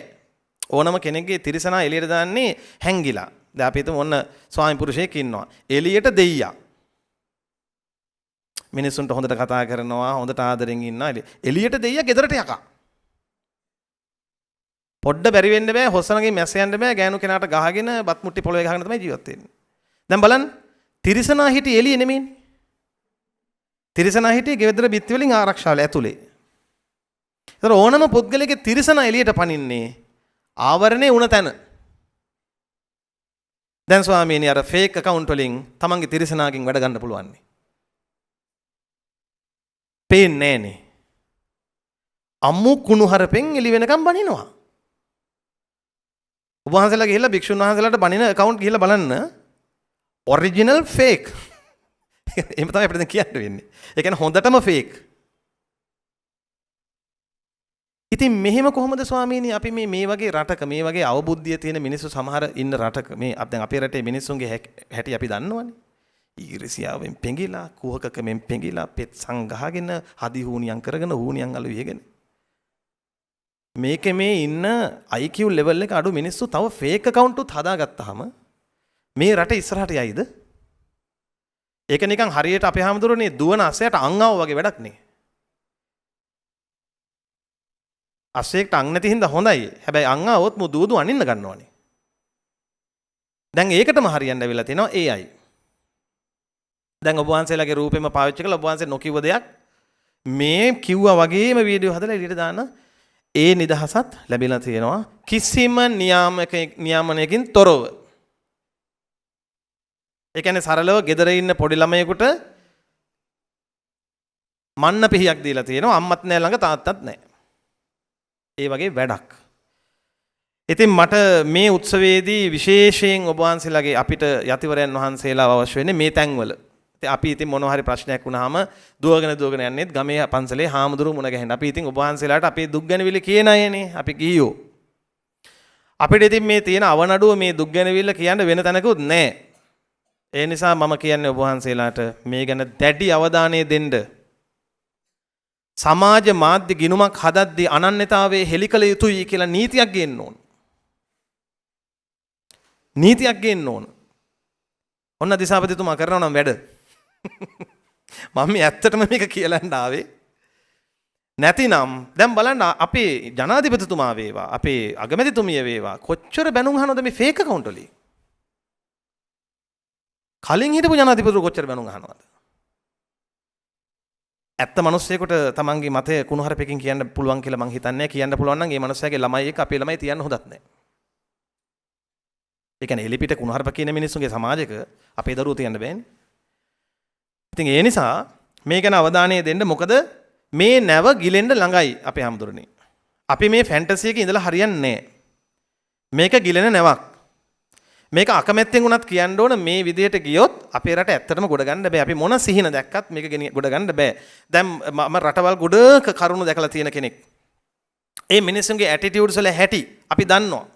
ඕනම කෙනෙක්ගේ තිරිසනා එළියට දාන්නේ හැංගිලා. දැන් අපි හිතමු ඔන්න ස්වාමි පුරුෂයෙක් ඉන්නවා. එළියට දෙයියා. මිනිස්සුන්ට හොඳට කතා කරනවා, හොඳට ආදරෙන් ඉන්නවා. එළියට දෙයියා ගෙදරට යකා. පොඩ්ඩ බැරි වෙන්න බෑ, හොස්සනගේ මැස්ස යන්න බෑ, ගෑනු කෙනාට ගහගෙන බත් මුට්ටි පොළවේ ගහගෙන තමයි ජීවත් වෙන්නේ. දැන් බලන්න තිරිසනා හිටි එළියේ නෙමෙයිනේ. තිරිසනා හිටියේ ගෙදර බිත්ති වලින් ආරක්ෂාවල ඇතුලේ. ඒතර ඕනම පුද්ගලයෙක්ගේ තිරිසනා එළියට පනින්නේ ආවරණේ උණ තැන. දැන් ස්වාමීනි අර ෆේක් account වලින් තමන්ගේ තිරසනාගෙන් වැඩ ගන්න පුළුවන් නේ. පේන්නේ නෑනේ. අම්මු කුණු හරපෙන් එළි වෙනකම් බනිනවා. ඔබ වහන්සේලා ගිහිල්ලා භික්ෂුන් වහන්සේලාට බනින account ගිහිල්ලා බලන්න. Original fake. එහෙම තමයි අපිට දැන් කියන්න වෙන්නේ. ඒ කියන්නේ හොඳටම fake. ඉතින් මෙහෙම කොහොමද ස්වාමීනි අපි මේ වගේ රටක මේ වගේ අවබුද්ධිය තියෙන මිනිස්සු සමහර ඉන්න රටක මේ දැන් අපේ රටේ මිනිස්සුන්ගේ හැටි අපි දන්නවනේ. ඊර්ෂ්‍යාවෙන් පෙඟිලා කුහකකමෙන් පෙඟිලා පෙත් සංගහගෙන හදි හුනියම් කරගෙන හුනියම් අලු වියගෙන මේකේ මේ ඉන්න IQ level එක අඩු මිනිස්සු තව fake account උත් හදාගත්තාම මේ රට ඉස්සරහට යයිද? ඒක නිකන් හරියට අපේ හැමදෙරෝනේ දුවන අස්සයට අංගාව වගේ වැඩක් නේ. අස්සෙක්ට අං නැති හින්දා හොඳයි. හැබැයි අං ආවොත් මු දුවදු අනින්න ගන්නවනේ. දැන් ඒකටම හරියන්න ඇවිල්ලා තිනවා AI. දැන් ඔබ වහන්සේලාගේ රූපෙම පාවිච්චි කරලා ඔබ වහන්සේ නොකියුව දෙයක් මේ කිව්වා වගේම වීඩියෝ හදලා එළියට දාන ඒ නිදහසත් ලැබිලා තියෙනවා කිසිම නියාමනයකින් තොරව. ඒ කියන්නේ සරලව ගෙදර ඉන්න පොඩි ළමයෙකුට මන්න පිහියක් දීලා තියෙනවා අම්මත් නෑ ළඟ තාත්තත් නෑ. ඒ වගේ වැඩක්. ඉතින් මට මේ උත්සවයේදී විශේෂයෙන් ඔබ වහන්සේලාගේ අපිට යතිවරයන් වහන්සේලා අවශ්‍ය වෙන්නේ මේ තැන්වල. ඉතින් අපි ඉතින් මොනවා හරි ප්‍රශ්නයක් වුණාම දුවගෙන යන්නේත් ගමේ පන්සලේ හාමුදුරුවෝ මුණ ගැහෙන්න. අපි ඉතින් ඔබ වහන්සේලාට අපේ දුක් ගැනවිල කියන අයනේ. අපි ගියෝ. අපිට ඉතින් මේ තියෙන අවනඩුව මේ දුක් ගැනවිල කියන්න වෙන තැනකුත් නැහැ. ඒ නිසා මම කියන්නේ ඔබ වහන්සේලාට මේ ගැන දැඩි අවධානය දෙන්න. සමාජ මාධ්‍ය ගිණුමක් හදද්දී අනන්‍යතාවයේ හෙළි කළ යුතුයි කියලා නීතියක් ගේන්න ඕන. නීතියක් ගේන්න ඕන. ඔන්න දිසාපතිතුමා කරනවා නම් වැඩ. මම මේ ඇත්තටම මේක කියලාන්න ආවේ. නැතිනම් දැන් බලන්න අපේ ජනාධිපතිතුමා වේවා අපේ අගමැතිතුමිය වේවා කොච්චර බැනුම් අහනවද මේ ෆේක් account වලින්. කලින් හිටපු ජනාධිපතිතුමා කොච්චර බැනුම් අහනවද? ඇත්ත මිනිස්සෙකුට තමන්ගේ මතය කුණුහරුපකින් කියන්න පුළුවන් කියලා මං හිතන්නේ. කියන්න පුළුවන් නම් ඒ මිනිස්සයාගේ ළමයි එක්ක අපේ ළමයි තියන්න හොදත් නැහැ. ඒ කියන්නේ එලිපිට කුණුහරුප කියන මිනිස්සුන්ගේ සමාජයක අපේ දරුවෝ තියන්න බෑනේ. ඉතින් ඒ නිසා මේ ගැන අවධානය දෙන්න. මොකද මේ නැව ගිලෙන්න ළඟයි අපේ හැමදෙරනේ. අපි මේ ෆැන්ටසි එකේ ඉඳලා හරියන්නේ නැහැ. මේක ගිලෙන නැවක්. මේක අකමැත්තෙන් වුණත් කියන්න ඕන මේ විදියට ගියොත් අපේ රට ඇත්තටම ගොඩ ගන්න බෑ. අපි මොන සිහින දැක්කත් මේක ගොඩ ගන්න බෑ. දැන් මම රටවල් ගොඩක කරුණු දැකලා තියෙන කෙනෙක්. ඒ මිනිස්සුන්ගේ ඇටිටියුඩ්ස් වල හැටි අපි දන්නවා.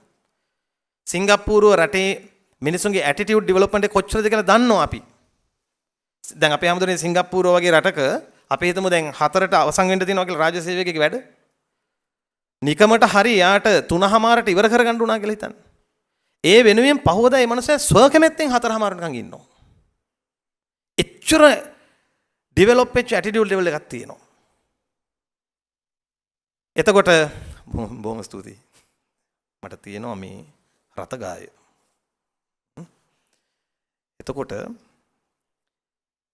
සිංගප්පූරුව රටේ මිනිස්සුන්ගේ ඇටිටියුඩ් ඩෙවලොප්මන්ට් එක කොච්චරද කියලා දන්නවා අපි. දැන් අපේ හැමදෙරේ සිංගප්පූරුව වගේ රටක අපි හිතමු දැන් 4ට අවසන් වෙන්න තියෙනවා කියලා රාජ්‍ය සේවකයෙක්ගේ වැඩ. නිකමට හරි යාට 3:00ට ඉවර කරගන්න උනා කියලා හිතන්න. ඒ වෙනුවෙන් පහවදා මේ මනුස්සයා ස්වකමැත්තෙන් 4:00ට ඉන්නවා. එච්චර ඩෙවලොප් වෙච්ච ඇටිටියුඩ් ලෙවල් එකක් තියෙනවා. එතකොට බොහොම ස්තුතියි. මට තියෙනවා මේ රතගාය. එතකොට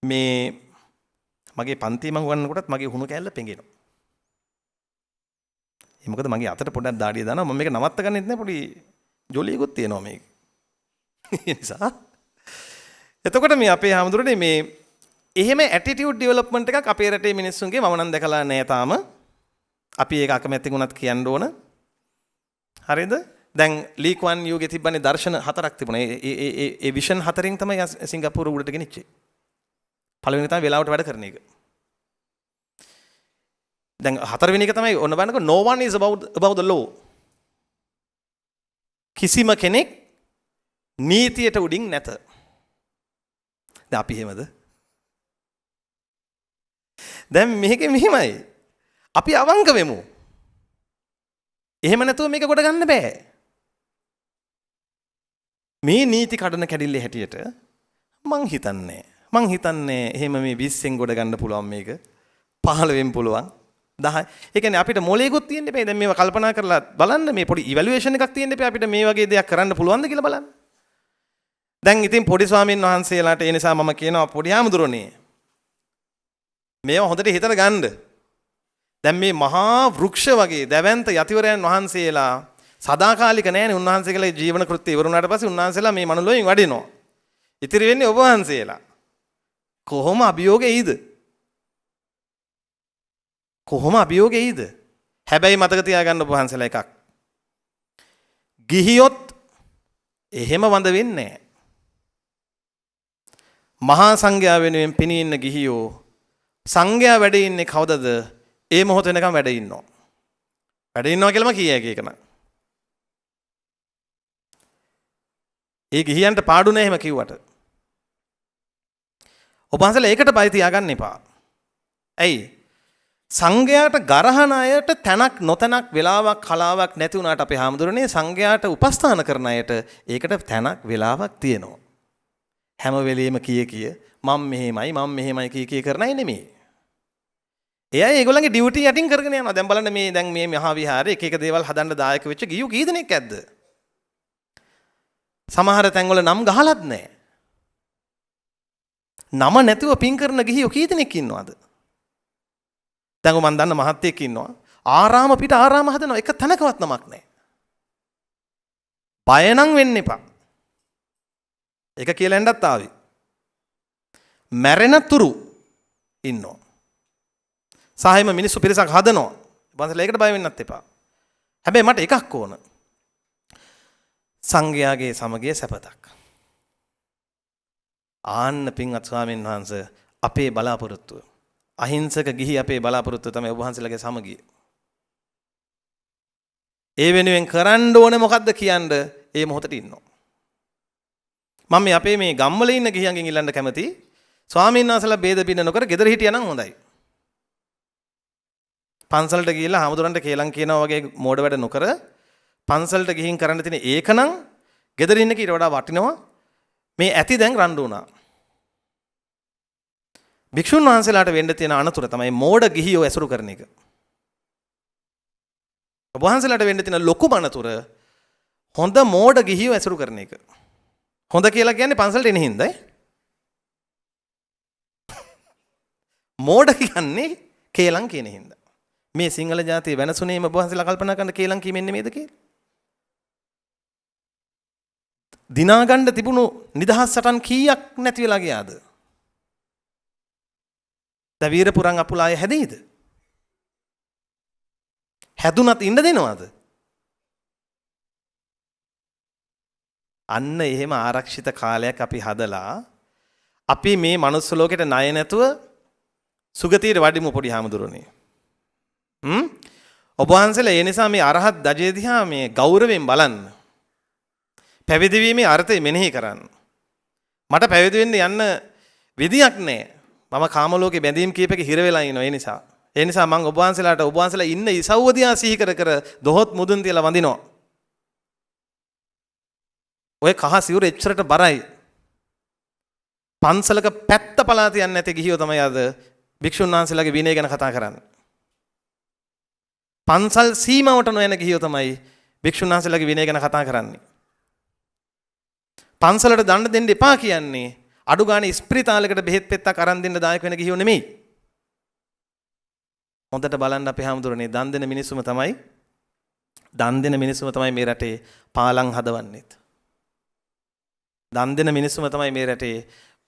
මේ මගේ පන්ති මම වන්නකොටත් මගේ හුණු කෑල්ල පෙඟෙනවා. ඒ මොකද මගේ අතට පොඩ්ඩක් දාඩිය දානවා. මම මේක නවත්ත ගන්නෙත් නෑ පොඩි ජොලියකුත් තියෙනවා මේක. ඒ නිසා එතකොට මේ අපේ හැමදෙරේ මේ එහෙම ඇටිටියුඩ් ඩෙවලොප්මන්ට් එකක් අපේ රටේ මිනිස්සුන්ගේ මම නම් දැකලා නෑ තාම. අපි ඒක අකමැත්තෙන් උනත් කියන්න ඕන. හරිද? දැන් ලී ක්වන් යූගේ තිබ්බනේ දර්ශන 4ක් තිබුණා. ඒ විෂන් 4න් තමයි සිංගප්පූරු උඩට ගෙනිච්චේ. පළවෙනි තමයි වෙලාවට වැඩ කරන එක. දැන් හතරවෙනි එක තමයි ඔන්න බලන්නකො no one is above the law. කිසිම කෙනෙක් නීතියට උඩින් නැත. දැන් අපි එහෙමද? දැන් මේකේ මෙහෙමයි. අපි අවංක වෙමු. එහෙම නැතුව මේක ගොඩ ගන්න බෑ. මේ නීති කඩන කැඩිල්ලේ හැටියට මං හිතන්නේ එහෙම මේ 20න් ගොඩ ගන්න පුළුවන් මේක 15න් පුළුවන් 10. ඒ කියන්නේ අපිට මොලේකුත් තියෙන්න බෑ. දැන් මේවා කල්පනා කරලා බලන්න මේ පොඩි ඉවැලුවේෂන් එකක් තියෙන්න බෑ අපිට මේ වගේ දෙයක් කරන්න පුළුවන්ද කියලා බලන්න. දැන් ඉතින් පොඩි ස්වාමීන් වහන්සේලාට ඒ නිසා මම කියනවා පොඩි ආමුදුරනේ මේවා හොඳට හිතට ගන්න. දැන් මේ මහා වෘක්ෂ වගේ දැවැන්ත යතිවරයන් වහන්සේලා සදාකාලික නෑනේ උන්වහන්සේගේ ජීවන කෘත්‍ය ඉවර වුණාට පස්සේ උන්වහන්සේලා මේ මනුලොවෙන් වඩිනවා. ඉතිරි වෙන්නේ ඔබ වහන්සේලා. කොහොම අභියෝගේ එයිද? කොහොම අභියෝගේ එයිද? හැබැයි මතක තියාගන්න ඔබ වහන්සේලා එකක්. ගිහියොත් එහෙම වඳ වෙන්නේ නැහැ. මහා සංඝයා වෙනුවෙන් පිණී ඉන්න ගිහියෝ සංඝයා වැඩ ඉන්නේ කවදද? ඒ මොහොත වෙනකම් වැඩ ඉන්නවා. වැඩ ඉන්නවා කියලාම කියයි එක නං. ඒ ගිහියන්ට පාඩු නැහැ එහෙම කිව්වට. ඔබ වහන්සේලා ඒකට බය තියාගන්න එපා. ඇයි? සංඝයාට ගරහන අයට තැනක් නොතැනක් වෙලාවක් කලාවක් නැති වුණාට අපේ හාමුදුරනේ සංඝයාට උපස්ථාන කරන අයට ඒකට තැනක් වෙලාවක් තියෙනවා. හැම වෙලෙම කිය මම මෙහෙමයි කිය කරන අය නෙමෙයි. එයා ඒගොල්ලන්ගේ ඩියුටි යටින් කරගෙන යනවා. දැන් බලන්න මේ මහා විහාරේ එක දේවල් හදන්න දායක වෙච්ච ගියු කී දෙනෙක් ඇද්ද? සමහර තැන්වල නම් ගහලත් නැහැ. නම නැතුව පින් කරන ගිහියෝ කී දෙනෙක් ඉන්නවද? දැන් මම දන්න මහත්තයෙක් ඉන්නවා. ආරාම පිට ආරාම හදනවා. එක තැනකවත් නමක් නැහැ. බය නම් වෙන්න එපා. ඒක කියලා එන්නත් ආවි. මැරෙන තුරු ඉන්නවා. සාහෙම මිනිස්සු පිරිසක් හදනවා. බන්සලා ඒකට බය වෙන්නත් එපා. හැබැයි මට එකක් ඕන. සංඝයාගේ සමගිය සැපතක්. ආන්න පින්වත් ස්වාමීන් වහන්සේ අපේ බලාපොරොත්තුව. අහිංසක ගිහි අපේ බලාපොරොත්තුව තමයි ඔබ වහන්සේලාගේ සමගිය. ඒ වෙනුවෙන් කරන්න ඕනේ මොකද්ද කියන්න ඒ මොහොතට ඉන්නවා. මම මේ අපේ මේ ගම්වල ඉන්න ගිහියන්ගෙන් ඉල්ලන්න කැමති ස්වාමීන් වහන්සේලා බේද බින්න නොකර ගෙදර හිටියා නම් හොඳයි. පන්සලට ගිහිල්ලා හාමුදුරන්ට කේලම් කියනවා වගේ මෝඩ වැඩ නොකර පන්සලට ගිහින් කරන්න තියෙන ඒකනම් ගෙදර ඉන්න කීට වඩා වටිනවා. මේ ඇති දැන් රණ්ඩු වුණා. භික්ෂුන් වහන්සේලාට වෙන්න තියෙන අනතුර තමයි මෝඩ ගිහියෝ ඇසුරු කරන එක. ඔබ වහන්සේලාට වෙන්න තියෙන ලොකුම අනතුර හොඳ මෝඩ ගිහියෝ ඇසුරු කරන එක. හොඳ කියලා කියන්නේ පන්සලට එන හින්දායි. මෝඩ කියන්නේ කේලම් කියන හින්දා. මේ සිංහල ජාතිය වෙනසුනේම ඔබ වහන්සේලා කල්පනා කරන කේලම් කීමෙන් නෙමෙයිද කියලා? දිනා ගන්න තිබුණු නිදහස් සටන් කීයක් නැති වෙලා ගියාද? දවීර පුරන් අපුලාය හැදෙයිද? හැදුනත් ඉන්න දෙනවද? අන්න එහෙම ආරක්ෂිත කාලයක් අපි හදලා අපි මේ මනුස්ස ලෝකෙට ණය නැතුව සුගතියට වඩිමු පොඩි හාමුදුරනේ. ඔබ වහන්සේලා ඒ නිසා මේ අරහත් දජය දිහා මේ ගෞරවයෙන් බලන්න. පැවිදි වීමේ අර්ථය මෙනෙහි කරන්න. මට පැවිදි වෙන්න යන්න විදියක් නැහැ. මම කාම ලෝකේ බැඳීම් කීපයක හිර වෙලා ඉනවා. ඒ නිසා මම ඔබ වහන්සේලා ඉන්න ඉසව්ව දිහා සිහි කර දොහොත් මුදුන් තියලා වඳිනවා. ඔය කහ සිවුර එච්චරට බරයි. පන්සලක පැත්ත පළාත යන්නේ නැති ගිහියෝ තමයි අද භික්ෂුන් වහන්සේලාගේ විනය ගැන කතා කරන්නේ. පන්සල් සීමාවට නොයන ගිහියෝ තමයි භික්ෂුන් වහන්සේලාගේ විනය ගැන කතා කරන්නේ. පන්සලට දඬ දෙන්න එපා කියන්නේ අඩු ගානේ ස්පිරිතාලයකට බෙහෙත් පෙත්තක් අරන් දෙන්න දායක වෙන ගිහියෝ නෙමෙයි. හොඳට බලන්න අපේ හැමදෙරනේ දන් දෙන මිනිස්සුම තමයි මේ රටේ පාලම් හදවන්නේත්. දන් දෙන මිනිස්සුම තමයි මේ රටේ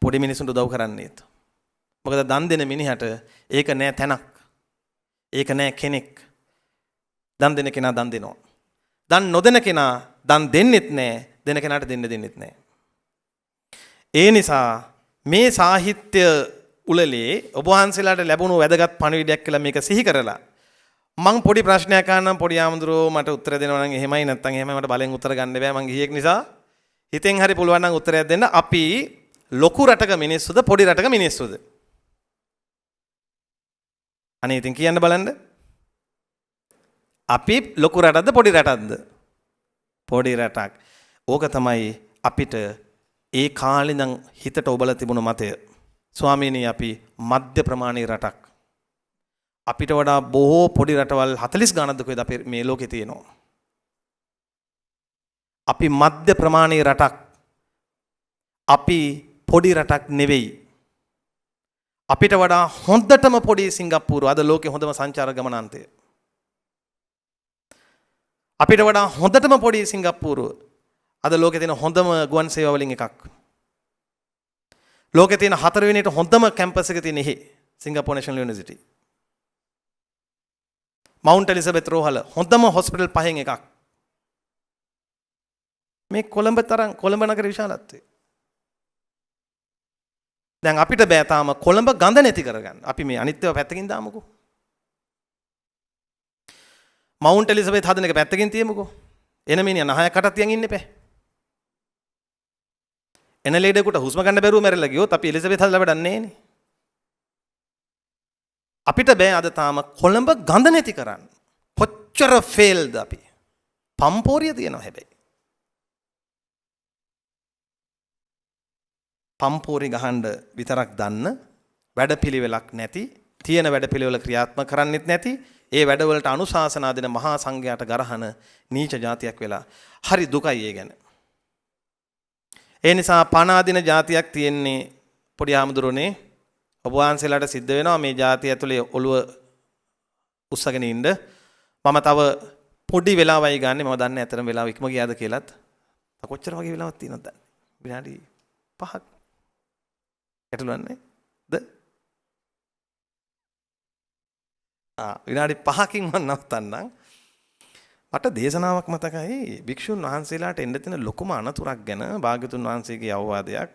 පොඩි මිනිසුන්ට උදව් කරන්නේත්. මොකද දන් දෙන මිනිහට ඒක නෑ තැනක්. ඒක නෑ කෙනෙක්. දන් දෙන කෙනා දන් දෙනවා. දන් නොදෙන කෙනා දන් දෙන්නෙත් නෑ. දෙන කෙනාට දෙන්නෙත් නෑ. ඒ නිසා මේ සාහිත්‍ය උළෙලේ ඔබ වහන්සේලාට ලැබුණු වැදගත් පණිවිඩයක් කියලා මේක සිහි කරලා මම පොඩි ප්‍රශ්නයක් අහන්නම් පොඩි ආමඳුරෝ මට උත්තර දෙනවා නම් එහෙමයි නැත්නම් එහෙමයි මට බලෙන් උත්තර ගන්න බෑ මං ගිහියෙක් නිසා හිතෙන් හරි පුළුවන් නම් උත්තරයක් දෙන්න. අපි ලොකු රටක මිනිස්සුද පොඩි රටක මිනිස්සුද? අනේ ඉතින් කියන්න බලන්න. අපි ලොකු රටක්ද පොඩි රටක්ද? පොඩි රටක්. ඕක තමයි අපිට ඒ කාලේ ඉඳන් හිතට ඔබලා තිබුණු මතය. ස්වාමීනි අපි මධ්‍ය ප්‍රමාණයේ රටක්. අපිට වඩා බොහෝ පොඩි රටවල් 40 ගණන්ද කොහෙද අපේ මේ ලෝකේ තියෙනවා. අපි මධ්‍ය ප්‍රමාණයේ රටක්. අපි පොඩි රටක් නෙවෙයි. අපිට වඩා හොඳටම පොඩි සිංගප්පූරුව අද ලෝකේ හොඳම සංචාර ගමනාන්තය. අපිට වඩා හොඳටම පොඩි සිංගප්පූරුව අද ලෝකේ තියෙන හොඳම ගුවන් සේවා වලින් එකක්. ලෝකේ තියෙන 4 වෙනියට හොඳම කැම්පස් එක තියෙන එහි Singapore national university. Mount Elizabeth රෝහල හොඳම හොස්පිටල් 5න් එකක්. මේ කොළඹ තරම් කොළඹ නගර විශාලත්වය. දැන් අපිට බෑ තාම කොළඹ ගඳ නැති කරගන්න. අපි මේ අනිත්‍යව පැත්තකින් දාමුකෝ. මවුන්ට් එලිසබෙත් හදන එක පැත්තකින් තියමුකෝ. එන මිනිහා නහයකටත් තියන් ඉන්න එපා. එන ලේඩෙකුට හුස්ම ගන්න බැරුව මැරෙලා ගියොත් අපි එලිසබෙත් හදලා වැඩක් නෑනේ. අපිට බෑ අද තාම කොළඹ ගඳ නැති කරන්න. කොච්චර ෆේල්ද අපි. පම්පෝරිය තියෙනවා හැබැයි. පම්පෝරි ගහන්න විතරක් දන්න වැඩපිළිවෙලක් නැති තියෙන වැඩපිළිවෙල ක්‍රියාත්මක කරන්නෙත් නැති ඒ වැඩවලට අනුශාසනා දෙන මහා සංඝයාට ගරහන නීච જાතියක් වෙලා හරි දුකයි ඒ ගැන. ඒ නිසා පණ අදින જાතියක් තියෙන්නේ පොඩි ආමුදුරනේ ඔබ වහන්සේලාට සිද්ධ වෙනවා මේ જાතිය ඇතුලේ ඔළුව උස්සගෙන ඉන්න. මම තව පොඩි වෙලාවයි ගන්නෙ මම දන්නේ අතරම වෙලාව ඉක්ම ගියාද කියලාත්. කොච්චර වගේ වෙලාවක් තියෙනවද දන්නේ. විනාඩි 5ක්. ඇටලුවන්නේ ද? විනාඩි 5කින් මම නවත්තන්නම්. මට දේශනාවක් මතකයි භික්ෂුන් වහන්සේලාට එන්න තියෙන ලොකුම අනතුරක් ගැන භාග්‍යතුන් වහන්සේගේ අවවාදයක්.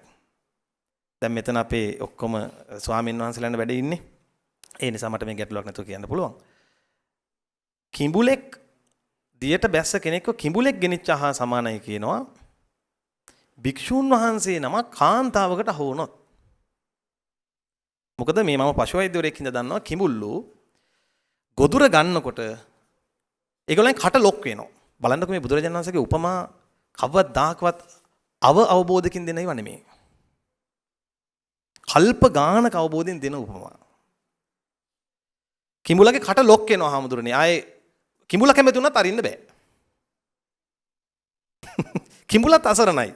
දැන් මෙතන අපේ ඔක්කොම ස්වාමීන් වහන්සේලාන වැඩ ඉන්නේ. ඒ නිසා මට මේ ගැටලුවක් නැතුව කියන්න පුළුවන්. කිඹුලෙක් දියට බැස්ස කෙනෙක්ව කිඹුලෙක් ගෙනිච්චා හා සමානයි කියනවා. භික්ෂුන් වහන්සේ නම කාන්තාවකට අහු වුණොත්. මොකද මේ මම පශු වෛද්‍යවරයෙක් හින්දා දන්නවා කිඹුල්ලෝ ගොදුර ගන්නකොට ඒගොල්ලන් කට ලොක් වෙනවා. බලන්නකෝ මේ බුදුරජාණන් වහන්සේගේ උපමා කවදාකවත් අවබෝධකින් දෙන ඒවා නෙමෙයි. කල්ප ගානක අවබෝධයෙන් දෙන උපමා. කිඹුලගේ කට ලොක් වෙනවා හාමුදුරනේ. ආයේ කිඹුලා කැමති වුණත් අරින්න බෑ. කිඹුලත් අසරණයි.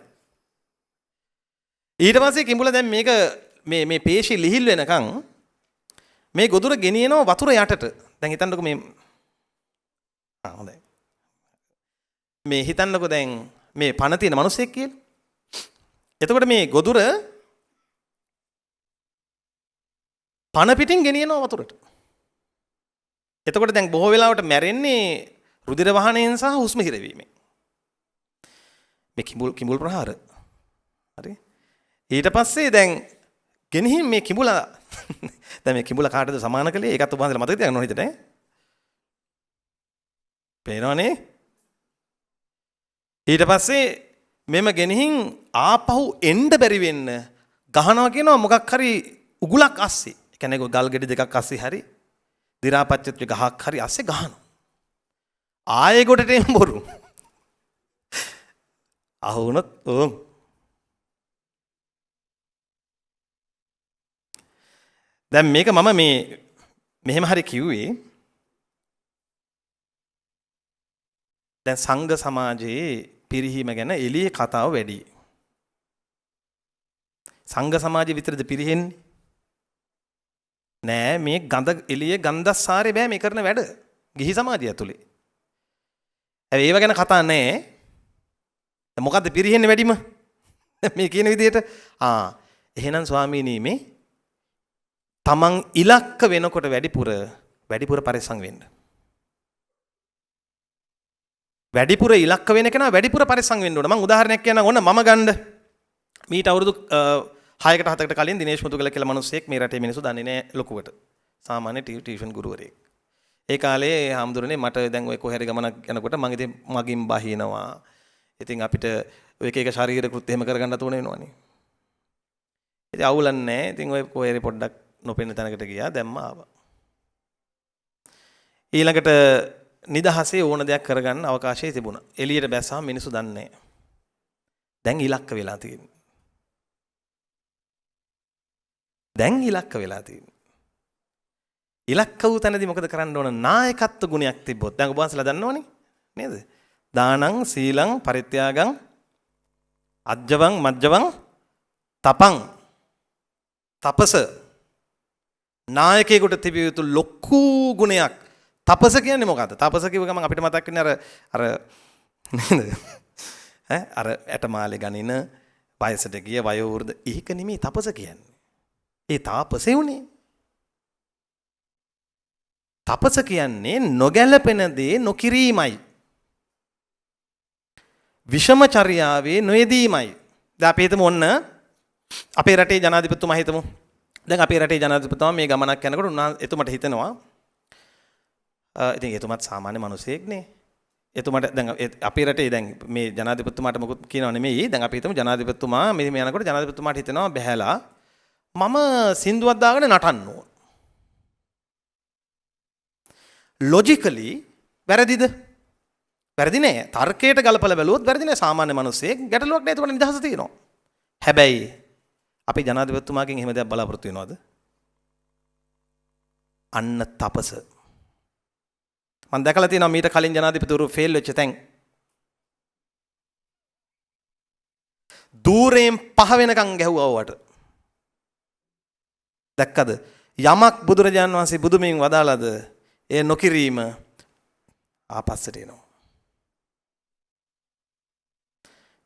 ඊට පස්සේ කිඹුලා දැන් මේක මේ පේශි ලිහිල් වෙනකන් මේ ගොදුර ගෙනියනවා වතුර යටට. දැන් හිතන්නකෝ මේ හොඳයි. මේ හිතන්නකෝ දැන් මේ පණ තියෙන මිනිස්සෙක් කියලා. එතකොට මේ ගොදුර පණ පිටින් ගෙනියනවා වතුරට. එතකොට දැන් බොහෝ වෙලාවට මැරෙන්නේ රුධිර වහනයෙන් සහ හුස්ම හිරවීමෙන්. මේ කිඹුල් ප්‍රහාර. හරි. ඊට පස්සේ දැන් ගෙනihin මේ කිඹුලා දැන් මේ කිඹුලා කාටද සමාන කළේ? ඒකත් ඔබ හන්දලා මතක තියාගන්න ඕනේ හිතට ඈ. පේනවනේ? ඊට පස්සේ මෙම ගෙනihin ආපහු එන්න බැරි වෙන්න ගහනවා කියනවා මොකක් හරි උගුලක් අස්සේ. ඒ කියන්නේ ගල් ගෙඩි දෙකක් අස්සේ හරි දි รา පච්චත්‍ය ගහක් හරි අස්සේ ගහනවා. ආයෙ කොටට එම් බොරු. අහුනොත් ඕම්. දැන් මේක මම මේ මෙහෙම හරි කිව්වේ දැන් සංඝ සමාජයේ පිරිහීම ගැන එළියේ කතාව වැඩි. සංඝ සමාජයේ විතරද පිරිහෙන්නේ? නෑ මේ ගඳ එළියේ ගන්ධස්සාරේ බෑ මේ කරන වැඩ. ගිහි සමාජය ඇතුලේ. හැබැයි ඒව ගැන කතා නෑ. මොකද්ද පිරිහෙන්නේ වැඩිම? මේ කියන විදිහට එහෙනම් ස්වාමීනි මේ තමන් ඉලක්ක වෙනකොට වැඩිපුර පරිස්සම් වෙන්න. වැඩිපුර ඉලක්ක වෙන කෙනා වැඩිපුර පරිස්සම් වෙන්න ඕන. මම උදාහරණයක් කියන්නම් ඕන මම ගන්න. මීට අවුරුදු 6කට 7කට කලින් දිනේෂ් මුතුගල කියලා මිනිස්සෙක් මේ රටේ මිනිස්සු දන්නේ නැහැ ලොකුවට. සාමාන්‍ය ටියුෂන් ගුරුවරයෙක්. ඒ කාලේ හාමුදුරනේ මට දැන් ඔය කොහේ හරි ගමනක් යනකොට මම ඉතින් මගින් බහිනවා. ඉතින් අපිට ඔය එක ශරීර කෘත්‍ය එහෙම කරගන්න තුන වෙනවනේ. ඉතින් අවුලක් නැහැ. ඉතින් ඔය කොහේ හරි පොඩ්ඩක් නොපෙනෙන තැනකට ගියා දැම්ම ආවා. ඊළඟට නිදහසේ ඕන දෙයක් කරගන්න අවකාශය තිබුණා. එළියට බැස්සම මිනිස්සු දන්නේ නැහැ. දැන් ඉලක්ක වෙලා තියෙනවා. ඉලක්ක වූ තැනදී මොකද කරන්න ඕන? නායකත්ව ගුණයක් තිබ්බොත්. දැන් ඔබ වහන්සේලා දන්නවනේ නේද? දානං සීලං පරිත්‍යාගං අජ්ජවං මජ්ජවං තපං තපස නායකයෙකුට තිබිය යුතු ලොකු ගුණයක් තපස කියන්නේ මොකද්ද? තපස කිව්ව ගමන් අපිට මතක් වෙන්නේ අර නේද? අර ඇටමාලේ ගනින වයසට ගිය වයෝ වෘද්ධ ඒක නෙමෙයි තපස කියන්නේ. ඒ තාපසේ උනේ. තපස කියන්නේ නොගැලපෙන දේ නොකිරීමයි. විෂමචර්යාවේ නොයෙදීමයි. දැන් අපි හිතමු ඔන්න අපේ රටේ ජනාධිපතිතුමා හිතමු. දැන් අපේ රටේ ජනාධිපතිතුමා මේ ගමනක් යනකොට එතුමට හිතෙනවා ඉතින් එතුමත් සාමාන්‍ය මිනිසෙක්නේ. එතුමට දැන් අපේ රටේ දැන් මේ ජනාධිපතිතුමාට මොකුත් කියනව නෙමෙයි. දැන් අපි හිතමු ජනාධිපතිතුමා මෙහෙම යනකොට ජනාධිපතිතුමාට හිතෙනවා බැහැලා මම සින්දුවක් දාගෙන නටන්න ඕන. ලොජිකලි වැරදිද? වැරදි නෑ. තර්කයට ගලපලා බැලුවොත් වැරදි නෑ. සාමාන්‍ය මිනිස්සෙක් ගැටලුවක් නෑ. ඒකට නිදහස තියෙනවා. හැබැයි අපි ජනාධිපතිතුමාගෙන් එහෙම දෙයක් බලාපොරොත්තු වෙනවද? අන්න තපස. මම දැකලා තියෙනවා මීට කලින් ජනාධිපතිවරු ෆේල් වෙච්ච තැන්. දූරයෙන් පහ වෙනකන් ගැහුවා වට. දැක්කද? යමක් බුදුරජාණන් වහන්සේ බුදුමින් වදාළද ඒ නොකිරීම ආපස්සට එනවා.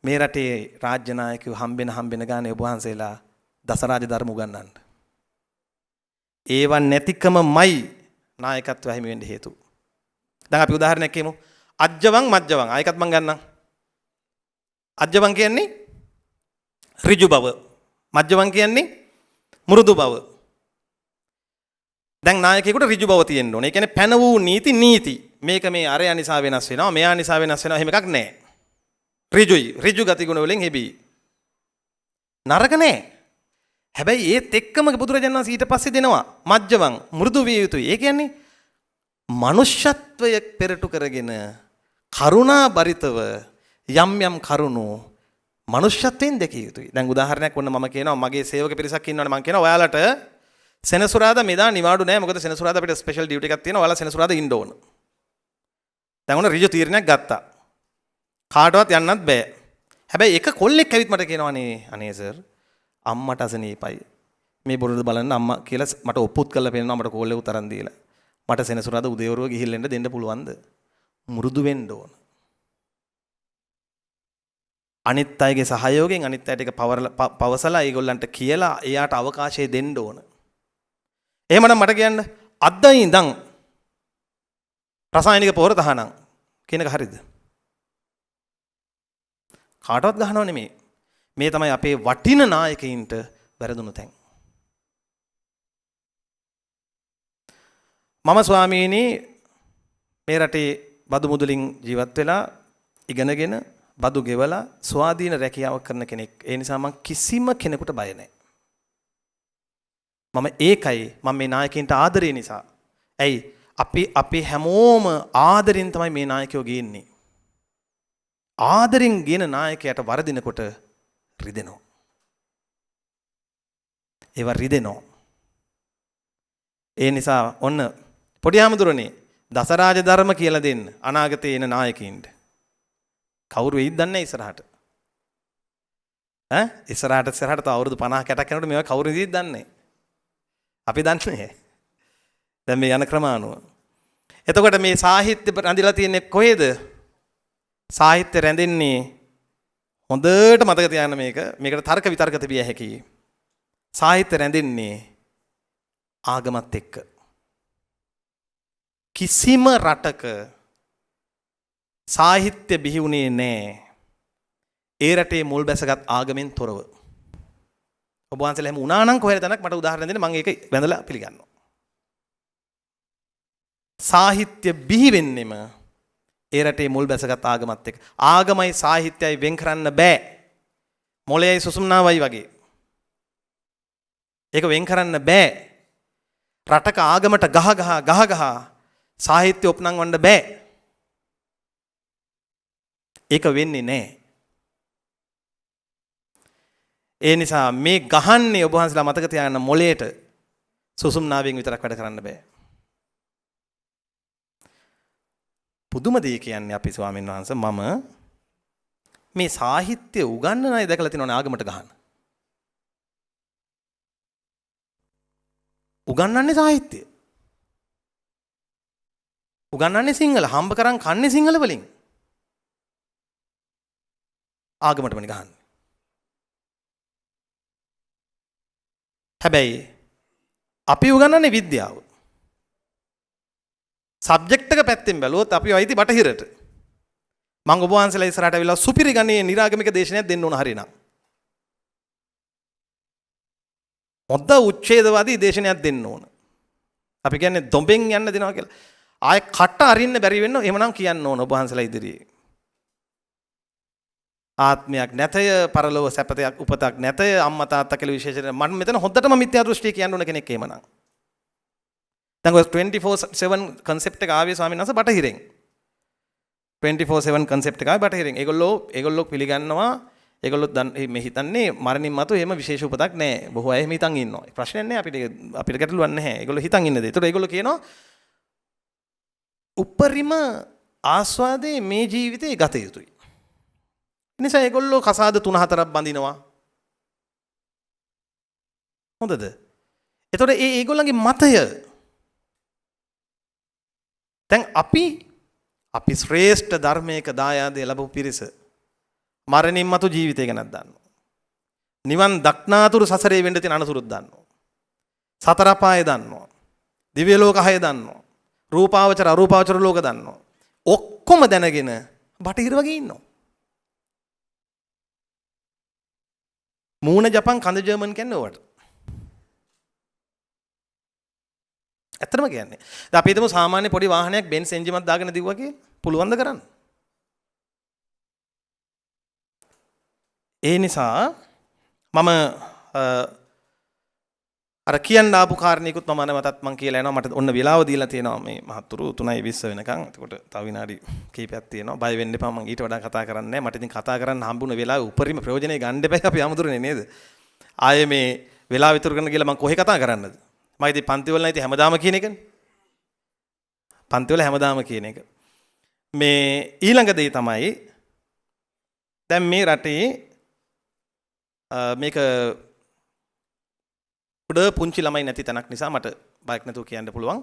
මේ රටේ රාජ්‍ය නායකයෝ හම්බෙන ගානේ ඔබ වහන්සේලා දසරාජ ධර්ම උගන්වන්න. ඒවන් නැතිකමයි නායකත්වය හිමි වෙන්න හේතුව. දැන් අපි උදාහරණයක් කියමු. අජ්ජවං මජ්ජවං ආයකත් මං ගන්නම්. අජ්ජවං කියන්නේ ඍජු බව. මජ්ජවං කියන්නේ මෘදු බව. දැන් නායකයෙකුට ඍජු බව තියෙන්න ඕනේ. ඒ කියන්නේ පැන වූ නීති. මේක මේ අරයා නිසා වෙනස් වෙනවා, මෙයා නිසා වෙනස් වෙනවා. එහෙම එකක් නැහැ. ඍජුයි. ඍජු ගතිගුණ වලින් හෙබී. නරක නැහැ. හැබැයි ඒත් එක්කම බුදුරජාණන් වහන්සේ ඊට පස්සේ දෙනවා මජ්ජවං මෘදු විය යුතුයි. ඒ කියන්නේ මනුෂ්‍යත්වය පෙරටු කරගෙන කරුණා බරිතව යම් කරුණු මනුෂ්‍යත්වයෙන් දැකිය යුතුයි. දැන් උදාහරණයක් වුණ මම කියනවා මගේ සේවක පිරිසක් ඉන්නවනේ මම කියනවා ඔයාලට සෙනසුරාදා මෙදා නිවාඩු නැහැ. මොකද සෙනසුරාදා අපිට ස්පෙෂල් ඩියුටි එකක් තියෙනවා. ඔයාලා සෙනසුරාදා ඉන්න ඕන. දැන් ඔන්න ඍජු තීරණයක් ගත්තා. කාටවත් යන්නත් බෑ. හැබැයි එක කොල්ලෙක් ඇවිත් මට කියනවා අනේ සර් අම්මට අසනීපයි. මේ බොරුද බලන්න අම්මා කියලා මට ඔප්පුත් කරලා පෙන්නනවා මට කෝල් එක උතරන් දීලා. මට සෙනසුරාදා උදේවරුව ගිහිල්ලා එන්න දෙන්න පුළුවන්ද? මෘදු වෙන්න ඕන. අනිත් අයගේ සහයෝගයෙන් අනිත් අයට ඒක පවසලා ඒගොල්ලන්ට කියලා එයාට අවකාශය දෙන්න ඕන. එහෙමනම් මට කියන්න අද ඉඳන් රසායනික පොහොර තහනම් කියන එක හරියද? කාටවත් ගහනව නෙමෙයි. මේ තමයි අපේ වටින නායකයින්ට වැරදුණු තැන්. මම ස්වාමීනි මේ රටේ බදු මුදලින් ජීවත් වෙලා ඉගෙනගෙන බදු ගෙවලා ස්වාධීන රැකියාවක් කරන කෙනෙක්. ඒ නිසා මම කිසිම කෙනෙකුට බය නැහැ. මම මේ නායකයින්ට ආදරේ නිසා. ඇයි? අපි හැමෝම ආදරෙන් තමයි මේ නායකයෝ ගේන්නේ. ආදරෙන් ගෙන නායකයාට වරදිනකොට රිදෙනවා. ඒවා රිදෙනවා. ඒ නිසා ඔන්න පොඩි ආමඳුරනේ දසරාජ ධර්ම කියලා දෙන්න අනාගතේ එන නායකයින්ට. කවුරු වෙයිද දන්නේ නැහැ ඉස්සරහට. ඉස්සරහට තව අවුරුදු 50 60ක් යනකොට මේවා කවුරු වෙයිද දන්නේ නැහැ. අපි දන්නේ නැහැ. දැන් මේ යන ක්‍රමානුව. එතකොට මේ සාහිත්‍ය රැඳිලා තියෙන්නේ කොහෙද? සාහිත්‍ය රැඳෙන්නේ හොඳට මතක තියාගන්න මේකට තර්ක විතර්ක තිබිය හැකියි. සාහිත්‍ය රැඳෙන්නේ ආගමත් එක්ක. කිසිම රටක සාහිත්‍ය බිහි වුණේ නැහැ. ඒ රටේ මුල් බැසගත් ආගමෙන් තොරව. ඔබ වහන්සේලා එහෙම වුණා නම් කොහෙද තැනක් මට උදාහරණ දෙන්න මම ඒක වැඳලා පිළිගන්නවා. සාහිත්‍ය බිහි වෙන්නෙම ඒ රටේ මුල් බැසගත් ආගමත් එක්ක. ආගමයි සාහිත්‍යයි වෙන් කරන්න බෑ. මොළයයි සුසුම්නාවයි වගේ. ඒක වෙන් කරන්න බෑ. රටක ආගමට ගහ සාහිත්‍ය ඔප්නංවන්න බෑ. ඒක වෙන්නේ නැහැ. ඒ නිසා මේ ගහන්නේ ඔබ වහන්සේලා මතක තියාගන්න මොළයට සුසුම්නාවෙන් විතරක් වැඩ කරන්න බෑ. පුදුම දෙය කියන්නේ අපි ස්වාමීන් වහන්සේ මම මේ සාහිත්‍ය උගන්වන අය දැකලා තියෙනවනේ ආගමට ගහන. උගන්වන්නේ සාහිත්‍ය. උගන්වන්නේ සිංහල, හම්බ කරන් කන්නේ සිංහල වලින්. ආගමටමනේ ගහන්නේ. හැබැයි අපි උගන්වන්නේ විද්‍යාව. සබ්ජෙක්ට් එක පැත්තෙන් බැලුවොත් අපි වයිති බටහිරට. මම ඔබ වහන්සේලා ඉස්සරහට අවිලා සුපිරි ගණයේ නිරාගමික දේශනයක් දෙන්න ඕන හරිනම්. මොද්ද උච්ඡේදවාදී දේශනයක් දෙන්න ඕන. අපි කියන්නේ දොඹෙන් යන්න දෙනවා කියලා. ආයෙ කට අරින්න බැරි වෙන්න එහෙමනම් කියන්න ඕන ඔබ වහන්සේලා ඉදිරියේ. ආත්මයක් නැතය, පරලොව සැපතයක් උපතක් නැතය, අම්මා තාත්තා කියලා විශේෂයෙන් මම මෙතන හොද්දටම මිත්‍යා දෘෂ්ටි කියන්න ඕන කෙනෙක් එහෙමනම්. දැන් ඔය 24/7 concept එක ආවේ ස්වාමීන් වහන්සේ බටහිරෙන්. 24/7 concept එක ආවේ බටහිරෙන්. ඒගොල්ලෝ පිළිගන්නවා. ඒගොල්ලෝ මේ හිතන්නේ මරණින් මතු එහෙම විශේෂ උපතක් නැහැ. බොහෝ අය එහෙම හිතන් ඉන්නවා. ප්‍රශ්නයක් නැහැ අපිට ගැටලුවක් නැහැ. ඒගොල්ලෝ හිතන් ඉන්න දේ. ඒතකොට ඒගොල්ලෝ කියනවා උපරිම ආස්වාදයේ මේ ජීවිතේ ගත යුතුයි. නිසා ඒගොල්ලෝ කසාද 3-4ක් බඳිනවා. හොඳද? එතකොට ඒගොල්ලන්ගේ මතය දැන් අපි ශ්‍රේෂ්ඨ ධර්මයක දායාදේ ලැබපු පිරිස මරණින් මතු ජීවිතය ගැනත් දන්නවා. නිවන් දක්නාතුරු සසරේ වෙන්න තියෙන අනතුරුත් දන්නවා. සතර අපාය දන්නවා. දිව්‍ය ලෝක 6 දන්නවා. රූපාවචර අරූපාවචර ලෝක දන්නවා. ඔක්කොම දැනගෙන බටහිර වගේ ඉන්නවා. මූණ ජපන් කඳ ජර්මන් කියන්නේ ඔවට. ඇත්තටම කියන්නේ. දැන් අපි හිතමු සාමාන්‍ය පොඩි වාහනයක් බෙන්ස් එන්ජින් එකක් දාගෙන දිව්වා කියලා. පුළුවන් ද කරන්න? ඒ නිසා මම අර කියන්න ආපු කාරණේකුත් මම අනවතත් මං කියලා යනවා. මට ඔන්න වෙලාව දීලා තියෙනවා මේ මහත්තුරු 3:20 වෙනකන්. එතකොට තව විනාඩි කීපයක් තියෙනවා. බය වෙන්න එපා, මං ඊට වඩා කතා කරන්නේ නැහැ. මට ඉතින් කතා කරන්න හම්බුන වෙලාවේ උපරිම ප්‍රයෝජනෙ ගන්න දෙපැයි අපි අමුදුරනේ නේද? ආයේ මේ වෙලාව ඉතුරු කරන්න කියලා මං කොහේ කතා කරන්නද? මම ඉතින් පන්ති වල නැති හැමදාම කියන එකනේ. පන්ති වල හැමදාම කියන එක. මේ ඊළඟ දේ තමයි දැන් මේ රටේ මේක උඩ පුංචි ළමයි නැති තැනක් නිසා මට බයක් නැතුව කියන්න පුළුවන්.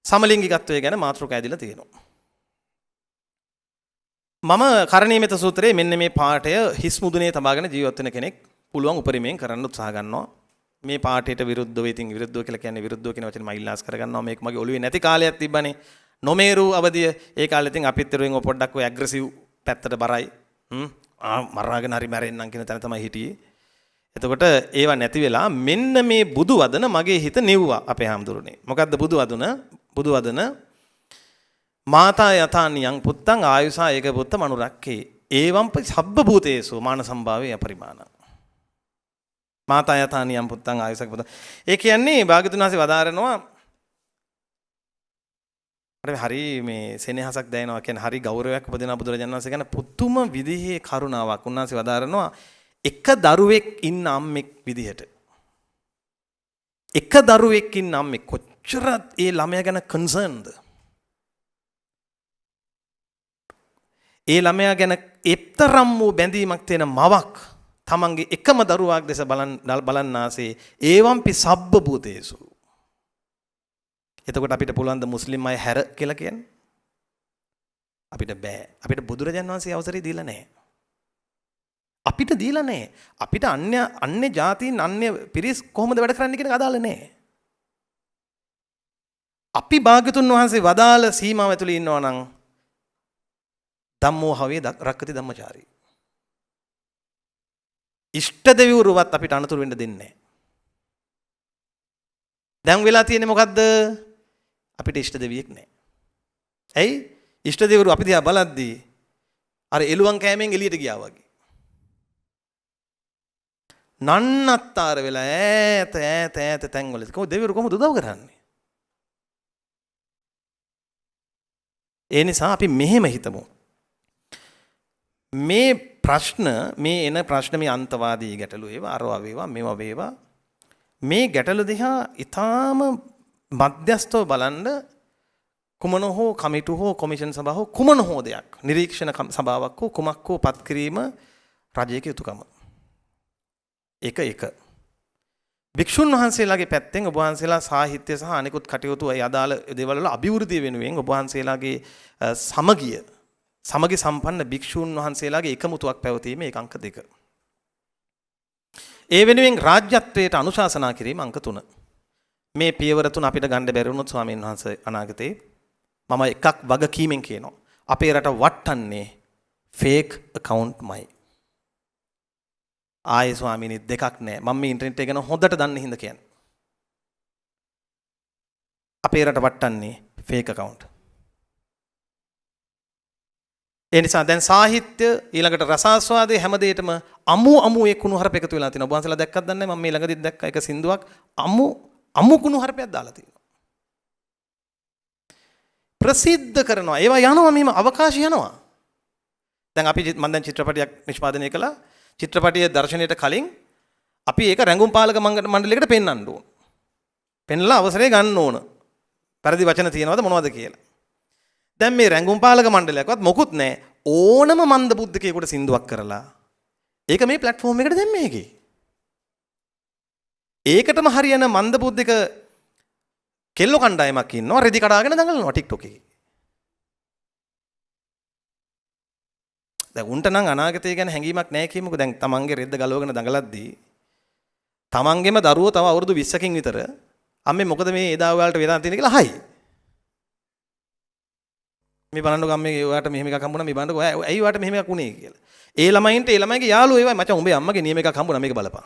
සමලිංගිකත්වය ගැන මාතෘකා ඇදලා තියෙනවා. මම කරණීයමෙත සූත්‍රයේ මෙන්න මේ පාඩය හිස් මුදුනේ තබාගෙන ජීවත් වෙන කෙනෙක් පුළුවන් උපරිමයෙන් කරන්න උත්සාහ ගන්නවා. මේ පාඩයට විරුද්ධව ඉතින් විරුද්ධව කියලා කියන්නේ විරුද්ධව කියන වචනේ මම ඉල්ලාස් කරගන්නවා. මේක මගේ ඔළුවේ නැති කාලයක් තිබ්බනේ. නොමේරු අවදිය. ඒ කාලේ ඉතින් අපිත් තරුවෙන් පොඩ්ඩක් ඔය ඇග්‍රෙසිව් පැත්තට බරයි. මරාගෙන හරි මැරෙන්නම් කියන තැන තමයි හිටියේ. එතකොට ඒවා නැති වෙලා මෙන්න මේ බුදු වදන මගේ හිත නිව්වා අපේ හාමුදුරනේ. මොකද්ද බුදු වදන? බුදු වදන මාතා යතානියං පුත්තං ආයුසා ඒක පුත්ත මනුරක්කේ. ඒවම්ප සබ්බ භූතේසු මාන සම්භාවේ අපරිමාණ. මාතා යතානියං පුත්තං ආයුසක පුත්ත. ඒ කියන්නේ භාග්‍යතුන් වහන්සේ වදාරනවා හරි මේ සෙනෙහසක් දැනෙනවා කියන්නේ හරි ගෞරවයක් උපදින බුදුරජාණන් වහන්සේ ගැන පුදුම විදිහේ කරුණාවක් උන්වහන්සේ වදාරනවා. එක දරුවෙක් ඉන්න අම්මෙක් විදිහට එක දරුවෙක් ඉන්න අම්මෙක් කොච්චර ඒ ළමයා ගැන කන්සර්න්ද? ඒ ළමයා ගැන එතරම් වූ බැඳීමක් තියෙන මවක් තමන්ගේ එකම දරුවාක් දැස බලන්නාසේ ඒවම්පි සබ්බ භූතේසු. එතකොට අපිට පුළුවන් ද මුස්ලිම් අය හැර කියලා කියන්නේ? අපිට බෑ. අපිට බුදුරජාණන් වහන්සේ අවසරය දීලා නැහැ. අපිට දීලා නැහැ. අපිට අන්‍ය ජාතීන් අන්‍ය පිරිස් කොහොමද වැඩ කරන්න කියන එක අදාළ නැහැ. අපි භාග්‍යතුන් වහන්සේ වදාළ සීමාව ඇතුළේ ඉන්නවා නම් ධම්මෝ හවේ රක්කති ධම්මචාරී. ඉෂ්ට දෙවිවරුවත් අපිට අනතුරු වෙන්න දෙන්නේ නැහැ. දැන් වෙලා තියෙන්නේ මොකද්ද? අපිට ඉෂ්ට දෙවියෙක් නැහැ. ඇයි? ඉෂ්ට දෙවිවරු අපි දිහා බලද්දී අර එළුවන් කෑමෙන් එළියට ගියා වගේ. නන්නත්තර වෙලා ඈත තැන්වල කොහොමද දෙවිවරු කොහොමද උදව් කරන්නේ? ඒ නිසා අපි මෙහෙම හිතමු. මේ ප්‍රශ්න මේ එන ප්‍රශ්න මේ අන්තවාදී ගැටලු ඒවා අරවා වේවා මේවා වේවා මේ ගැටලු දිහා ඊටාම මධ්‍යස්තව බලන්න කුමන හෝ කමිටු හෝ කොමිෂන් සභාව හෝ කුමන හෝ දෙයක් නිරීක්ෂණ සභාවක් හෝ කුමක් හෝ පත් කිරීම රජයක යුතුයකම. එක භික්ෂුන් වහන්සේලාගේ පැත්තෙන් ඔබ වහන්සේලා සාහිත්‍ය සහ අනිකුත් කටයුතු ඒ අදාළ දේවල් වල අභිවෘද්ධිය වෙනුවෙන් ඔබ වහන්සේලාගේ සමගි සම්පන්න භික්ෂුන් වහන්සේලාගේ එකමුතුවක් පැවතීමේ ඒක අංක 2. ඒ වෙනුවෙන් රාජ්‍යත්වයට අනුශාසනා කිරීම අංක 3. මේ පියවර තුන අපිට ගන්න බැරි වුණොත් ස්වාමීන් වහන්සේ අනාගතේ මම එකක් වගකීමෙන් කියනවා. අපේ රට වටන්නේ ෆේක් account මයි. ආයේ ස්වාමීනි දෙකක් නෑ. මම මේ ඉන්ටර්නෙට් එක ගැන හොඳට දන්න හින්දා කියන්නේ. අපේ රට වටන්නේ ෆේක් account. ඒ නිසා දැන් සාහිත්‍ය ඊළඟට රසාස්වාදයේ හැමදේටම අමු ඒ කුණු හරප එකතු වෙලා තියෙනවා. ඔබ වහන්සේලා දැක්කද දන්නේ මම මේ ළඟදිත් දැක්කා එක සින්දුවක් අමු කුණු හරපයක් දාලා තියෙනවා. ප්‍රසිද්ධ කරනවා. ඒවා යනවා මෙහෙම අවකාශය යනවා. දැන් අපි මම දැන් චිත්‍රපටයක් නිෂ්පාදනය කළා. චිත්‍රපටයේ දර්ශනයට කලින් අපි ඒක රැඟුම් පාලක මණ්ඩලයකට පෙන්වන්න ඕන. පෙන්ලා අවසරය ගන්න ඕන. පරිදි වචන තියෙනවද මොනවද කියලා. දැන් මේ රැඟුම් පාලක මණ්ඩලයකවත් මොකුත් නැහැ. ඕනම මන්ද බුද්ධිකයෙකුට සින්දුවක් කරලා ඒක මේ platform එකට දැම්මේ ඒකේ. ඒකටම හරියන මන්ද බුද්ධික කෙල්ලෝ කණ්ඩායමක් ඉන්නවා රෙදි කඩාගෙන දඟලනවා TikTok එකේ. දැන් උන්ට නම් අනාගතය ගැන හැඟීමක් නැහැ කියමුකෝ. දැන් තමන්ගේ රෙද්ද ගලවගෙන දඟලද්දී තමන්ගේම දරුවෝ තව අවුරුදු 20කින් විතර අම්මේ මොකද මේ එදා ඔයාලට වෙලා තියෙන්නේ කියලා අහයි. මේ බලන්නකො අම්මේ ඔයාලට මෙහෙම එකක් හම්බුණා මේ බලන්නකො ඇයි ඔයාලට මෙහෙම එකක් උනේ කියලා. ඒ ළමයින්ට ඒ ළමයිගේ යාළුවෝ ඒවයි මචං උඹේ අම්මගේ නියම එකක් හම්බුණා මේක බලපන්.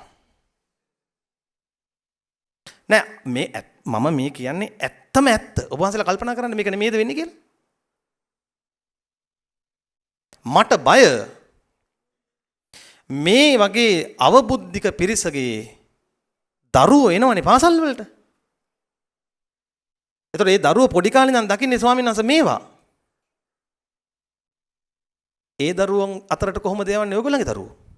නෑ මම මේ කියන්නේ ඇත්තම ඇත්ත. ඔබ වහන්සේලා කල්පනා කරන්න මේක නෙමෙයිද වෙන්නේ කියලා. මට බය මේ වගේ අවබුද්ධික පිරිසගේ දරුවෝ එනවනේ පාසල් වලට. ඒතකොට ඒ දරුවෝ පොඩි කාලේ ඉඳන් දකින්නේ ස්වාමීන් වහන්සේ මේවා. ඒ දරුවන් අතරට කොහොමද යවන්නේ ඔයගොල්ලන්ගේ දරුවෝ?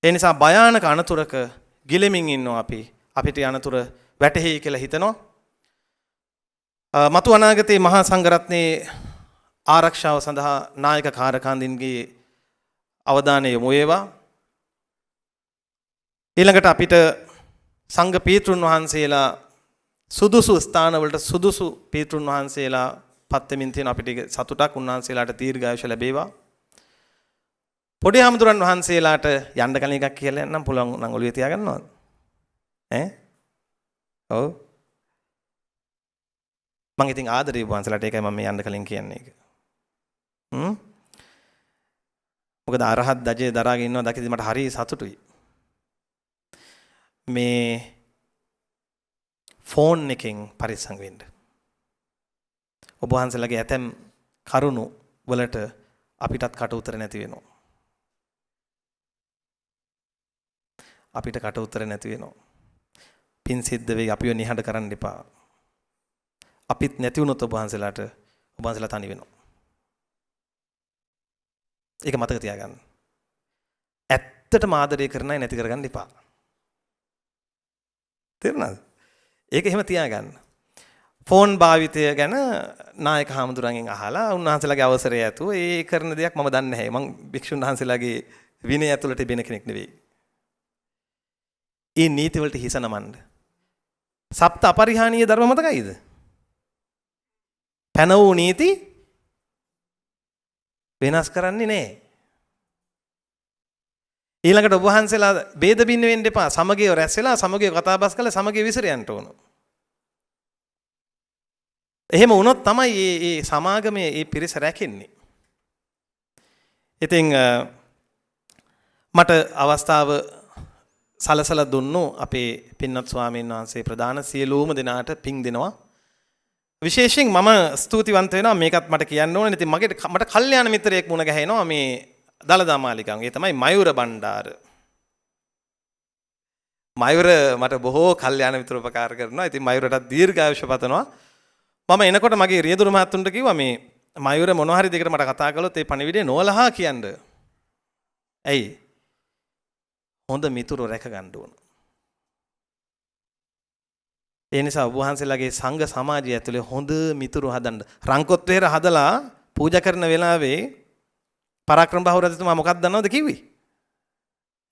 ඒ නිසා භයානක අනතුරක ගිලෙමින් ඉන්නවා අපි. අපිට අනතුර වැටහෙයි කියලා හිතනවා. මතු අනාගතයේ මහා සංඝරත්නයේ ආරක්ෂාව සඳහා නායක කාර්යකාන්දීන්ගේ අවධානය යොමු වේවා. ඊළඟට අපිට සංඝ පීතෘන් වහන්සේලා සුදුසු ස්ථානවලට සුදුසු පීතෘන් වහන්සේලා පත් වෙමින් තියෙන අපිට සතුටක් උන්වහන්සේලාට දීර්ඝායුෂ ලැබේවා. පොඩි හාමුදුරන් වහන්සේලාට යන්න කලින් එකක් කියලා යන්නම් පුළුවන් නම් ඔළුවේ තියාගන්නවද? ඔව්. මම ඉතින් ආදරේ වහන්සේලාට ඒකයි මම යන්න කලින් කියන්නේ ඒක. මොකද අරහත් දජේ දරාගෙන ඉන්නවා දැකීදී මට හරි සතුටුයි. මේ ෆෝන් එකෙන් පරිස්සම් වෙන්න. ඔබ වහන්සේලාගේ ඇතැම් කරුණු වලට අපිටත් කට උතර නැති වෙනවා. අපිට කට උතර නැති වෙනවා. පින් සිද්ධ වෙයි අපිව නිහඬ කරන්න එපා. අපිත් නැති වුණොත් ඔබ වහන්සේලා තනි වෙනවා. ඒක මතක තියාගන්න. ඇත්තටම ආදරය කරන අය නැති කරගන්න එපා. තේරුණාද? ඒක එහෙම තියාගන්න. ෆෝන් භාවිතය ගැන නායක හාමුදුරන්ගෙන් අහලා උන්වහන්සේලාගේ අවසරය ඇතුව ඒ කරන දෙයක් මම දන්නේ නැහැ. මං භික්ෂුන් වහන්සේලාගේ විනය ඇතුළට බෙන කෙනෙක් නෙවෙයි. ඒ නීති වලට හිස නමන්න. සප්ත අපරිහානීය ධර්ම මතකයිද? පැන වූ නීති වෙනස් කරන්නේ නැහැ. ඊළඟට ඔබ වහන්සේලා ભેද බින්න වෙන්න එපා. සමගියව රැස් වෙලා සමගියව කතා බස් කරලා සමගිය විසිර යන්න ඕන. එහෙම වුණොත් තමයි මේ සමාගමේ මේ පිරිස රැකෙන්නේ. ඉතින් මට අවස්ථාව සලසලා දුන්නු අපේ පින්වත් ස්වාමීන් වහන්සේ ප්‍රදාන සියලුම දෙනාට පිං දෙනවා. විශේෂයෙන් මම ස්තුතිවන්ත වෙනවා මේකත් මට කියන්න ඕනේ. ඉතින් මට කල්යාණ මිත්‍රයෙක් මුණ ගැහෙනවා මේ දලදා මාලිගාවෙන්. ඒ තමයි මයුර බණ්ඩාර. මයුර මට බොහෝ කල්යාණ මිත්‍ර උපකාර කරනවා. ඉතින් මයුරට දීර්ඝායුෂ පතනවා. මම එනකොට මගේ රියදුරු මහත්තුන්ට කිව්වා මේ මයුර මොනවා හරි දෙයකට මට කතා කළොත් ඒ පණිවිඩය නොලහා කියන්න. ඇයි? හොඳ මිතුරු රැක ගන්න ඕන. ඒ නිසා ඔබ වහන්සේලාගේ සංඝ සමාජය ඇතුලේ හොඳ මිතුරු හදන්න. රංකොත් වේර හදලා පූජා කරන වෙලාවේ පරාක්‍රම බාහු රජතුමා මොකක්ද දන්නවද කිව්වේ?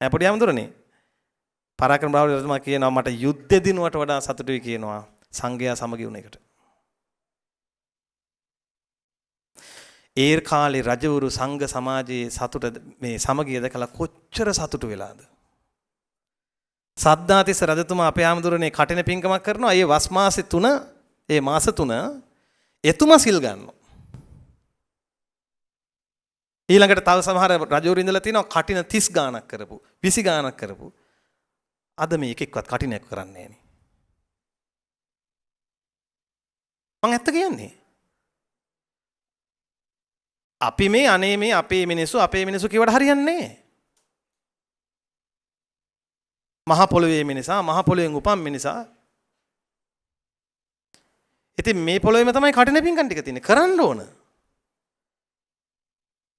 ඈ පොඩි ආමඳුරනේ. පරාක්‍රම බාහු රජතුමා කියනවා මට යුද්ධ දිනුවට වඩා සතුටුයි කියනවා සංඝයා සමගි වුණ එකට. ඒ කාලේ රජවරු සංඝ සමාජයේ සතුට මේ සමගිය දැකලා කොච්චර සතුටු වෙලාද? සද්ධාතිස්ස රජතුමා අපේ ආමඳුරනේ කටින පින්කමක් කරනවා. ඒ වස් මාසෙ 3 ඒ මාස 3 එතුමා සිල් ගන්නවා. ඊළඟට තව සමහර රජවරු ඉඳලා තිනවා කටින 30 ගාණක් කරපු 20 ගාණක් කරපු. අද මේ එකෙක්වත් කටිනයක් කරන්නේ නැහැ නේ. මං ඇත්ත කියන්නේ. අපි මේ අනේ මේ අපේ මිනිස්සු කියවට හරියන්නේ නැහැ. මහ පොළොවේ මිනිසා මහ පොළොවෙන් උපන් මිනිසා. ඉතින් මේ පොළොවේම තමයි කටින පින්කම් ටික තියෙන්නේ. කරන්න ඕන.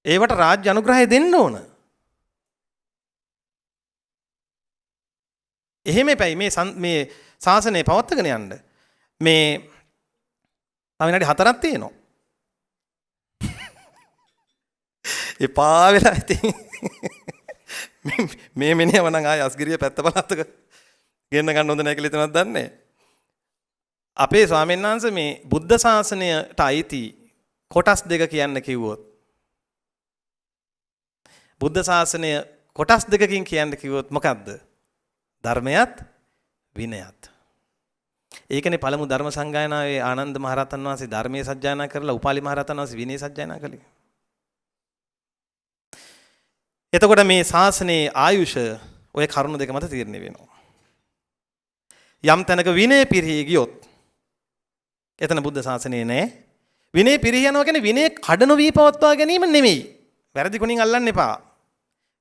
ඒවට රාජ්‍ය අනුග්‍රහය දෙන්න ඕන. එහෙම එපැයි මේ ශාසනය පවත්වාගෙන යන්න. මේ තව විනාඩි 4ක් තියෙනවා. එපා වෙලා ඉතින් මේ මිනිහව නම් ආය අස්ගිරිය පැත්ත බලත්තක ගෙන්න ගන්න හොඳ නැහැ කියලා හිතනවද දන්නේ. අපේ ස්වාමීන් වහන්සේ මේ බුද්ධ ශාසනයට අයිති කොටස් දෙක කියන්න කිව්වොත් බුද්ධ ශාසනය කොටස් දෙකකින් කියන්න කිව්වොත් මොකක්ද? ධර්මයත් විනයත්. ඒකනේ පළමු ධර්ම සංගායනාවේ ආනන්ද මහරහතන් වහන්සේ ධර්මයේ සජ්ජායනා කරලා උපාලි මහරහතන් වහන්සේ විනය සජ්ජායනා කළේ. එතකොට මේ ශාසනයේ ආයුෂ ඔය කරුණු දෙක මත තීරණය වෙනවා. යම් තැනක විනය පිරී ගියොත් එතන බුද්ධ ශාසනයේ නෑ. විනය පිරී යනවා කියන්නේ විනය කඩ නොවී පවත්වා ගැනීම නෙමෙයි. වැරදි කුණින් අල්ලන්න එපා.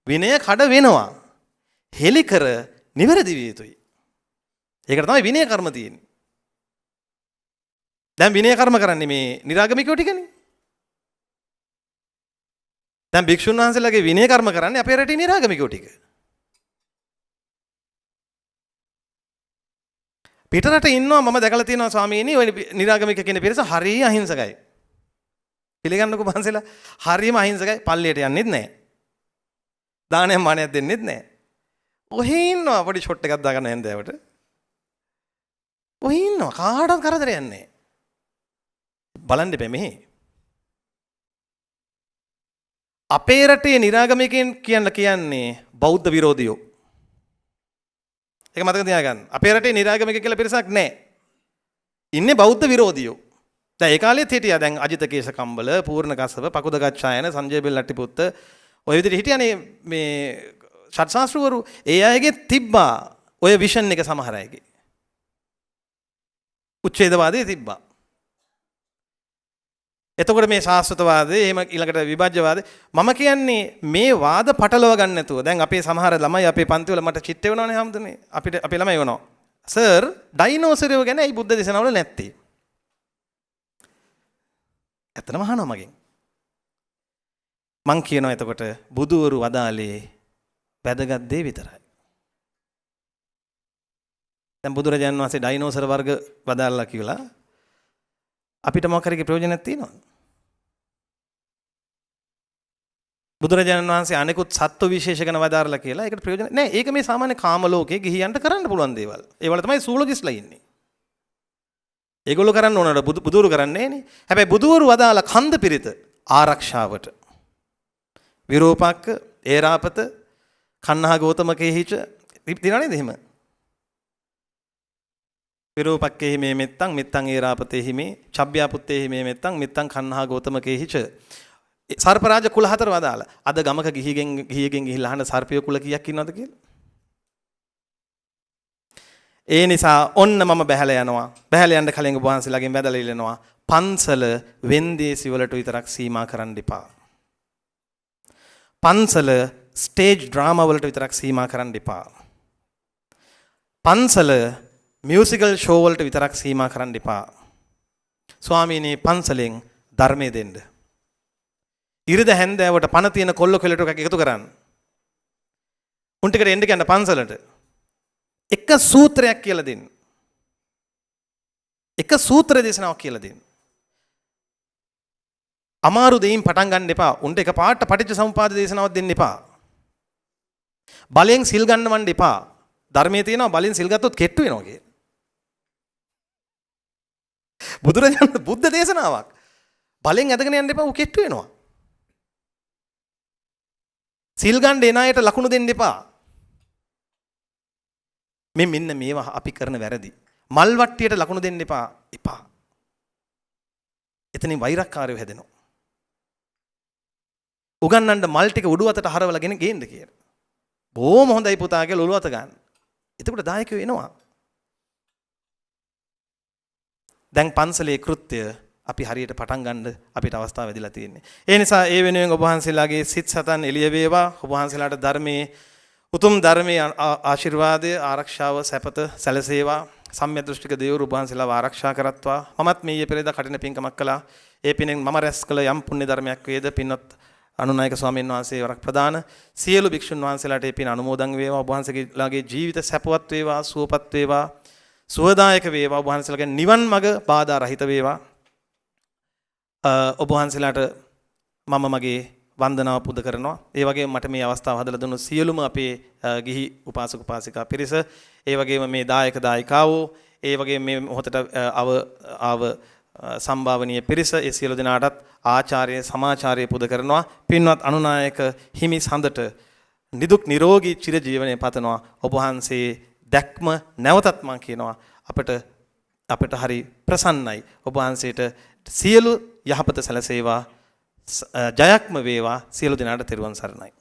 විනය කඩ වෙනවා. හෙලි කර නිවැරදි විය යුතුයි. ඒකට තමයි විනය කර්ම තියෙන්නේ. දැන් විනය කර්ම කරන්නේ මේ නිරාගමිකයෝ ටිකනේ. දැන් භික්ෂුන් වහන්සේලාගේ විනය කර්ම කරන්නේ අපේ රටේ නිරාගමිකයෝ ටික. පිටරට ඉන්නවා මම දැකලා තියෙනවා ස්වාමීනි ඔය නිරාගමික කියන පිරිස හරිය අහිංසකයි. පිළිගන්නකෝ වහන්සේලා හරියම අහිංසකයි. පල්ලියට යන්නෙත් නැහැ. දානයක් මානයක් දෙන්නෙත් නැහැ. ඔහේ ඉන්නවා පොඩි ෂොට් එකක් දාගන්න හැන්දෑවට. ඔහේ ඉන්නවා කාටවත් කරදරයක් නැහැ. බලන්න එපා මෙහි. අපේ රටේ නිරාගමිකයන් කියන්නේ බෞද්ධ විරෝධියෝ. ඒක මතක තියාගන්න. අපේ රටේ නිරාගමික කියලා පිරිසක් නැහැ. ඉන්නේ බෞද්ධ විරෝධියෝ. දැන් ඒ කාලෙත් හිටියා. දැන් අජිත කේසකම්බල, පූර්ණ කස්සප, පකුද ගච්ඡායන, සංජය බෙල්ලට්ටිපුත්ත ඔය විදිහට හිටියානේ මේ ෂට්ශාස්ත්‍රවරු. ඒ අයගේ තිබ්බා ඔය විෂන් එක සමහර අයගේ. උච්ඡේදවාදයේ තිබ්බා. එතකොට මේ ශාස්ත්‍රවාදය එහෙම ඊළඟට විභජ්‍යවාදය මම කියන්නේ මේ වාද පටලව ගන්න නැතුව දැන් අපේ සමහර ළමයි අපේ පන්ති වල මට චිත්ත වෙනවනේ හැමදෙනේ අපිට අපේ ළමයි වෙනවා සර් ඩයිනෝසරයෝ ගැන ඇයි බුද්ධ දේශනාවල නැත්තේ ඇත්තම අහනවා මගෙන් මං කියනවා එතකොට බුදුවරු වදාලේ වැදගත් දේ විතරයි දැන් බුදුරජාණන් වහන්සේ ඩයිනෝසර වර්ග වදාල්ලා කියලා අපිට මොකක්ද ප්‍රයෝජනයක් තියෙනවද? බුදුරජාණන් වහන්සේ අනෙකුත් සත්ව විශේෂ ගැන වදාරලා කියලා ඒකට ප්‍රයෝජන නැහැ. ඒක මේ සාමාන්‍ය කාම ලෝකයේ ගිහියන්ට කරන්න පුළුවන් දේවල්. ඒවල තමයි සූලොජිස්ලා ඉන්නේ. ඒගොල්ලෝ කරන්න ඕනට බුදුවරු කරන්නේ නැහනේ. හැබැයි බුදුවරු වදාලා කන්ද පිරිත ආරක්ෂාවට. විරෝපක්ක, ඒරාපත, කන්නහා ගෞතමකේහිච තියනවද එහෙම? විරූපක්කේහි මේ මෙත්තං මිත්තං ඒරාපතේහි මේ චබ්බ්‍යාපුත්තේහි මේ මෙත්තං මිත්තං කන්නහා ගෞතමකේහිච සර්පරාජ කුල 4 වදාලා අද ගමක ගිහිගෙන් ගිහිල්ලා අහන සර්පය කුල කීයක් ඉන්නවද කියලා ඒ නිසා ඔන්න මම බැහැලා යනවා බැහැලා යන්න කලින් ඔබ වහන්සේලාගෙන් වැදලා ඉල්ලනවා පන්සල වෙන්දේසි වලට විතරක් සීමා කරන්න එපා පන්සල ස්ටේජ් ඩ්‍රාමා වලට විතරක් සීමා කරන්න එපා පන්සල මියුසිකල් ෂෝ වලට විතරක් සීමා කරන්න එපා. ස්වාමීනි පන්සලෙන් ධර්මයේ දෙන්න. ඉරිද හැන්දෑවට පණ තියෙන කොල්ල කෙලට එකක් එකතු කරන්න. උන් ටිකට එන්න කියන්න පන්සලට. එක සූත්‍රයක් කියලා දෙන්න. එක සූත්‍ර දේශනාවක් කියලා දෙන්න. අමාරු දෙයින් පටන් ගන්න එපා. උන්ට එකපාරට පටිච්ච සමුප්පාද දේශනාවක් දෙන්න එපා. බලෙන් සිල් ගන්නවන්න එපා. ධර්මයේ තියෙනවා බලෙන් සිල් ගත්තොත් කෙට්ටු වෙනවා කියලා. බුදුරජාණන් බුද්ධ දේශනාවක්. බලෙන් ඇදගෙන යන්න එපා. ඌ කෙට්ටු වෙනවා. සිල් ගන්න එන අයට ලකුණු දෙන්න එපා. මෙන්න මේවා අපි කරන වැරදි. මල් වට්ටියට ලකුණු දෙන්න එපා. එතනින් වෛරක්කාරයෝ හැදෙනවා. උගන්නන්න මල් ටික උඩු අතට හරවලාගෙන ගේන්න කියලා. බොහොම හොඳයි පුතා කියලා ඔළුව අත ගන්න. එතකොට දායකයෝ එනවා. දැන් පන්සලේ කෘත්‍ය අපි හරියට පටන් ගන්න අපිට අවස්ථාව ලැබිලා තියෙන්නේ. ඒ නිසා ඒ වෙනුවෙන් ඔබ වහන්සේලාගේ සිත් සතන් එළිය වේවා. ඔබ වහන්සේලාට ධර්මයේ උතුම් ධර්මයේ ආශිර්වාදය ආරක්ෂාව සැපත සැලසේවා. සම්‍යක් දෘෂ්ටික දේවරු ඔබ වහන්සේලාව ආරක්ෂා කරත්වා. මමත් මේ ඊයේ පෙරේදා කටින පින්කමක් කළා. ඒ පිනෙන් මම රැස් කළ යම් පුණ්‍ය ධර්මයක් වේද පින්වත් අනුනායක ස්වාමීන් වහන්සේ වරක් ප්‍රදාන සියලු භික්ෂුන් වහන්සේලාට ඒ පින අනුමෝදන් වේවා. ඔබ වහන්සේලාගේ ජීවිත සැපවත් වේවා, සුවපත් වේවා, සුවදායක වේවා. ඔබ වහන්සේලාගේ නිවන් මඟ බාධා රහිත වේවා. ඔබ වහන්සේලාට මම මගේ වන්දනාව පුද කරනවා. ඒ වගේම මට මේ අවස්ථාව හදලා දුන්නු සියලුම අපේ ගිහි උපාසක උපාසිකා පිරිස, ඒ වගේම මේ දායක දායිකාවෝ, ඒ වගේම මේ මොහොතට ආව සම්භාවනීය පිරිස, ඒ සියලු දෙනාටත් ආචාර්ය සමාචාර්ය පුද කරනවා. පින්වත් අනුනායක හිමි සඳට නිදුක් නිරෝගී චිරජීවනයේ පතනවා. ඔබ වහන්සේ දැක්ම නැවතත් මම කියනවා අපට හරි ප්‍රසන්නයි. ඔබ වහන්සේට සියලු යහපත සැලසේවා. ජයක්ම වේවා. සියලු දෙනාට තෙරුවන් සරණයි.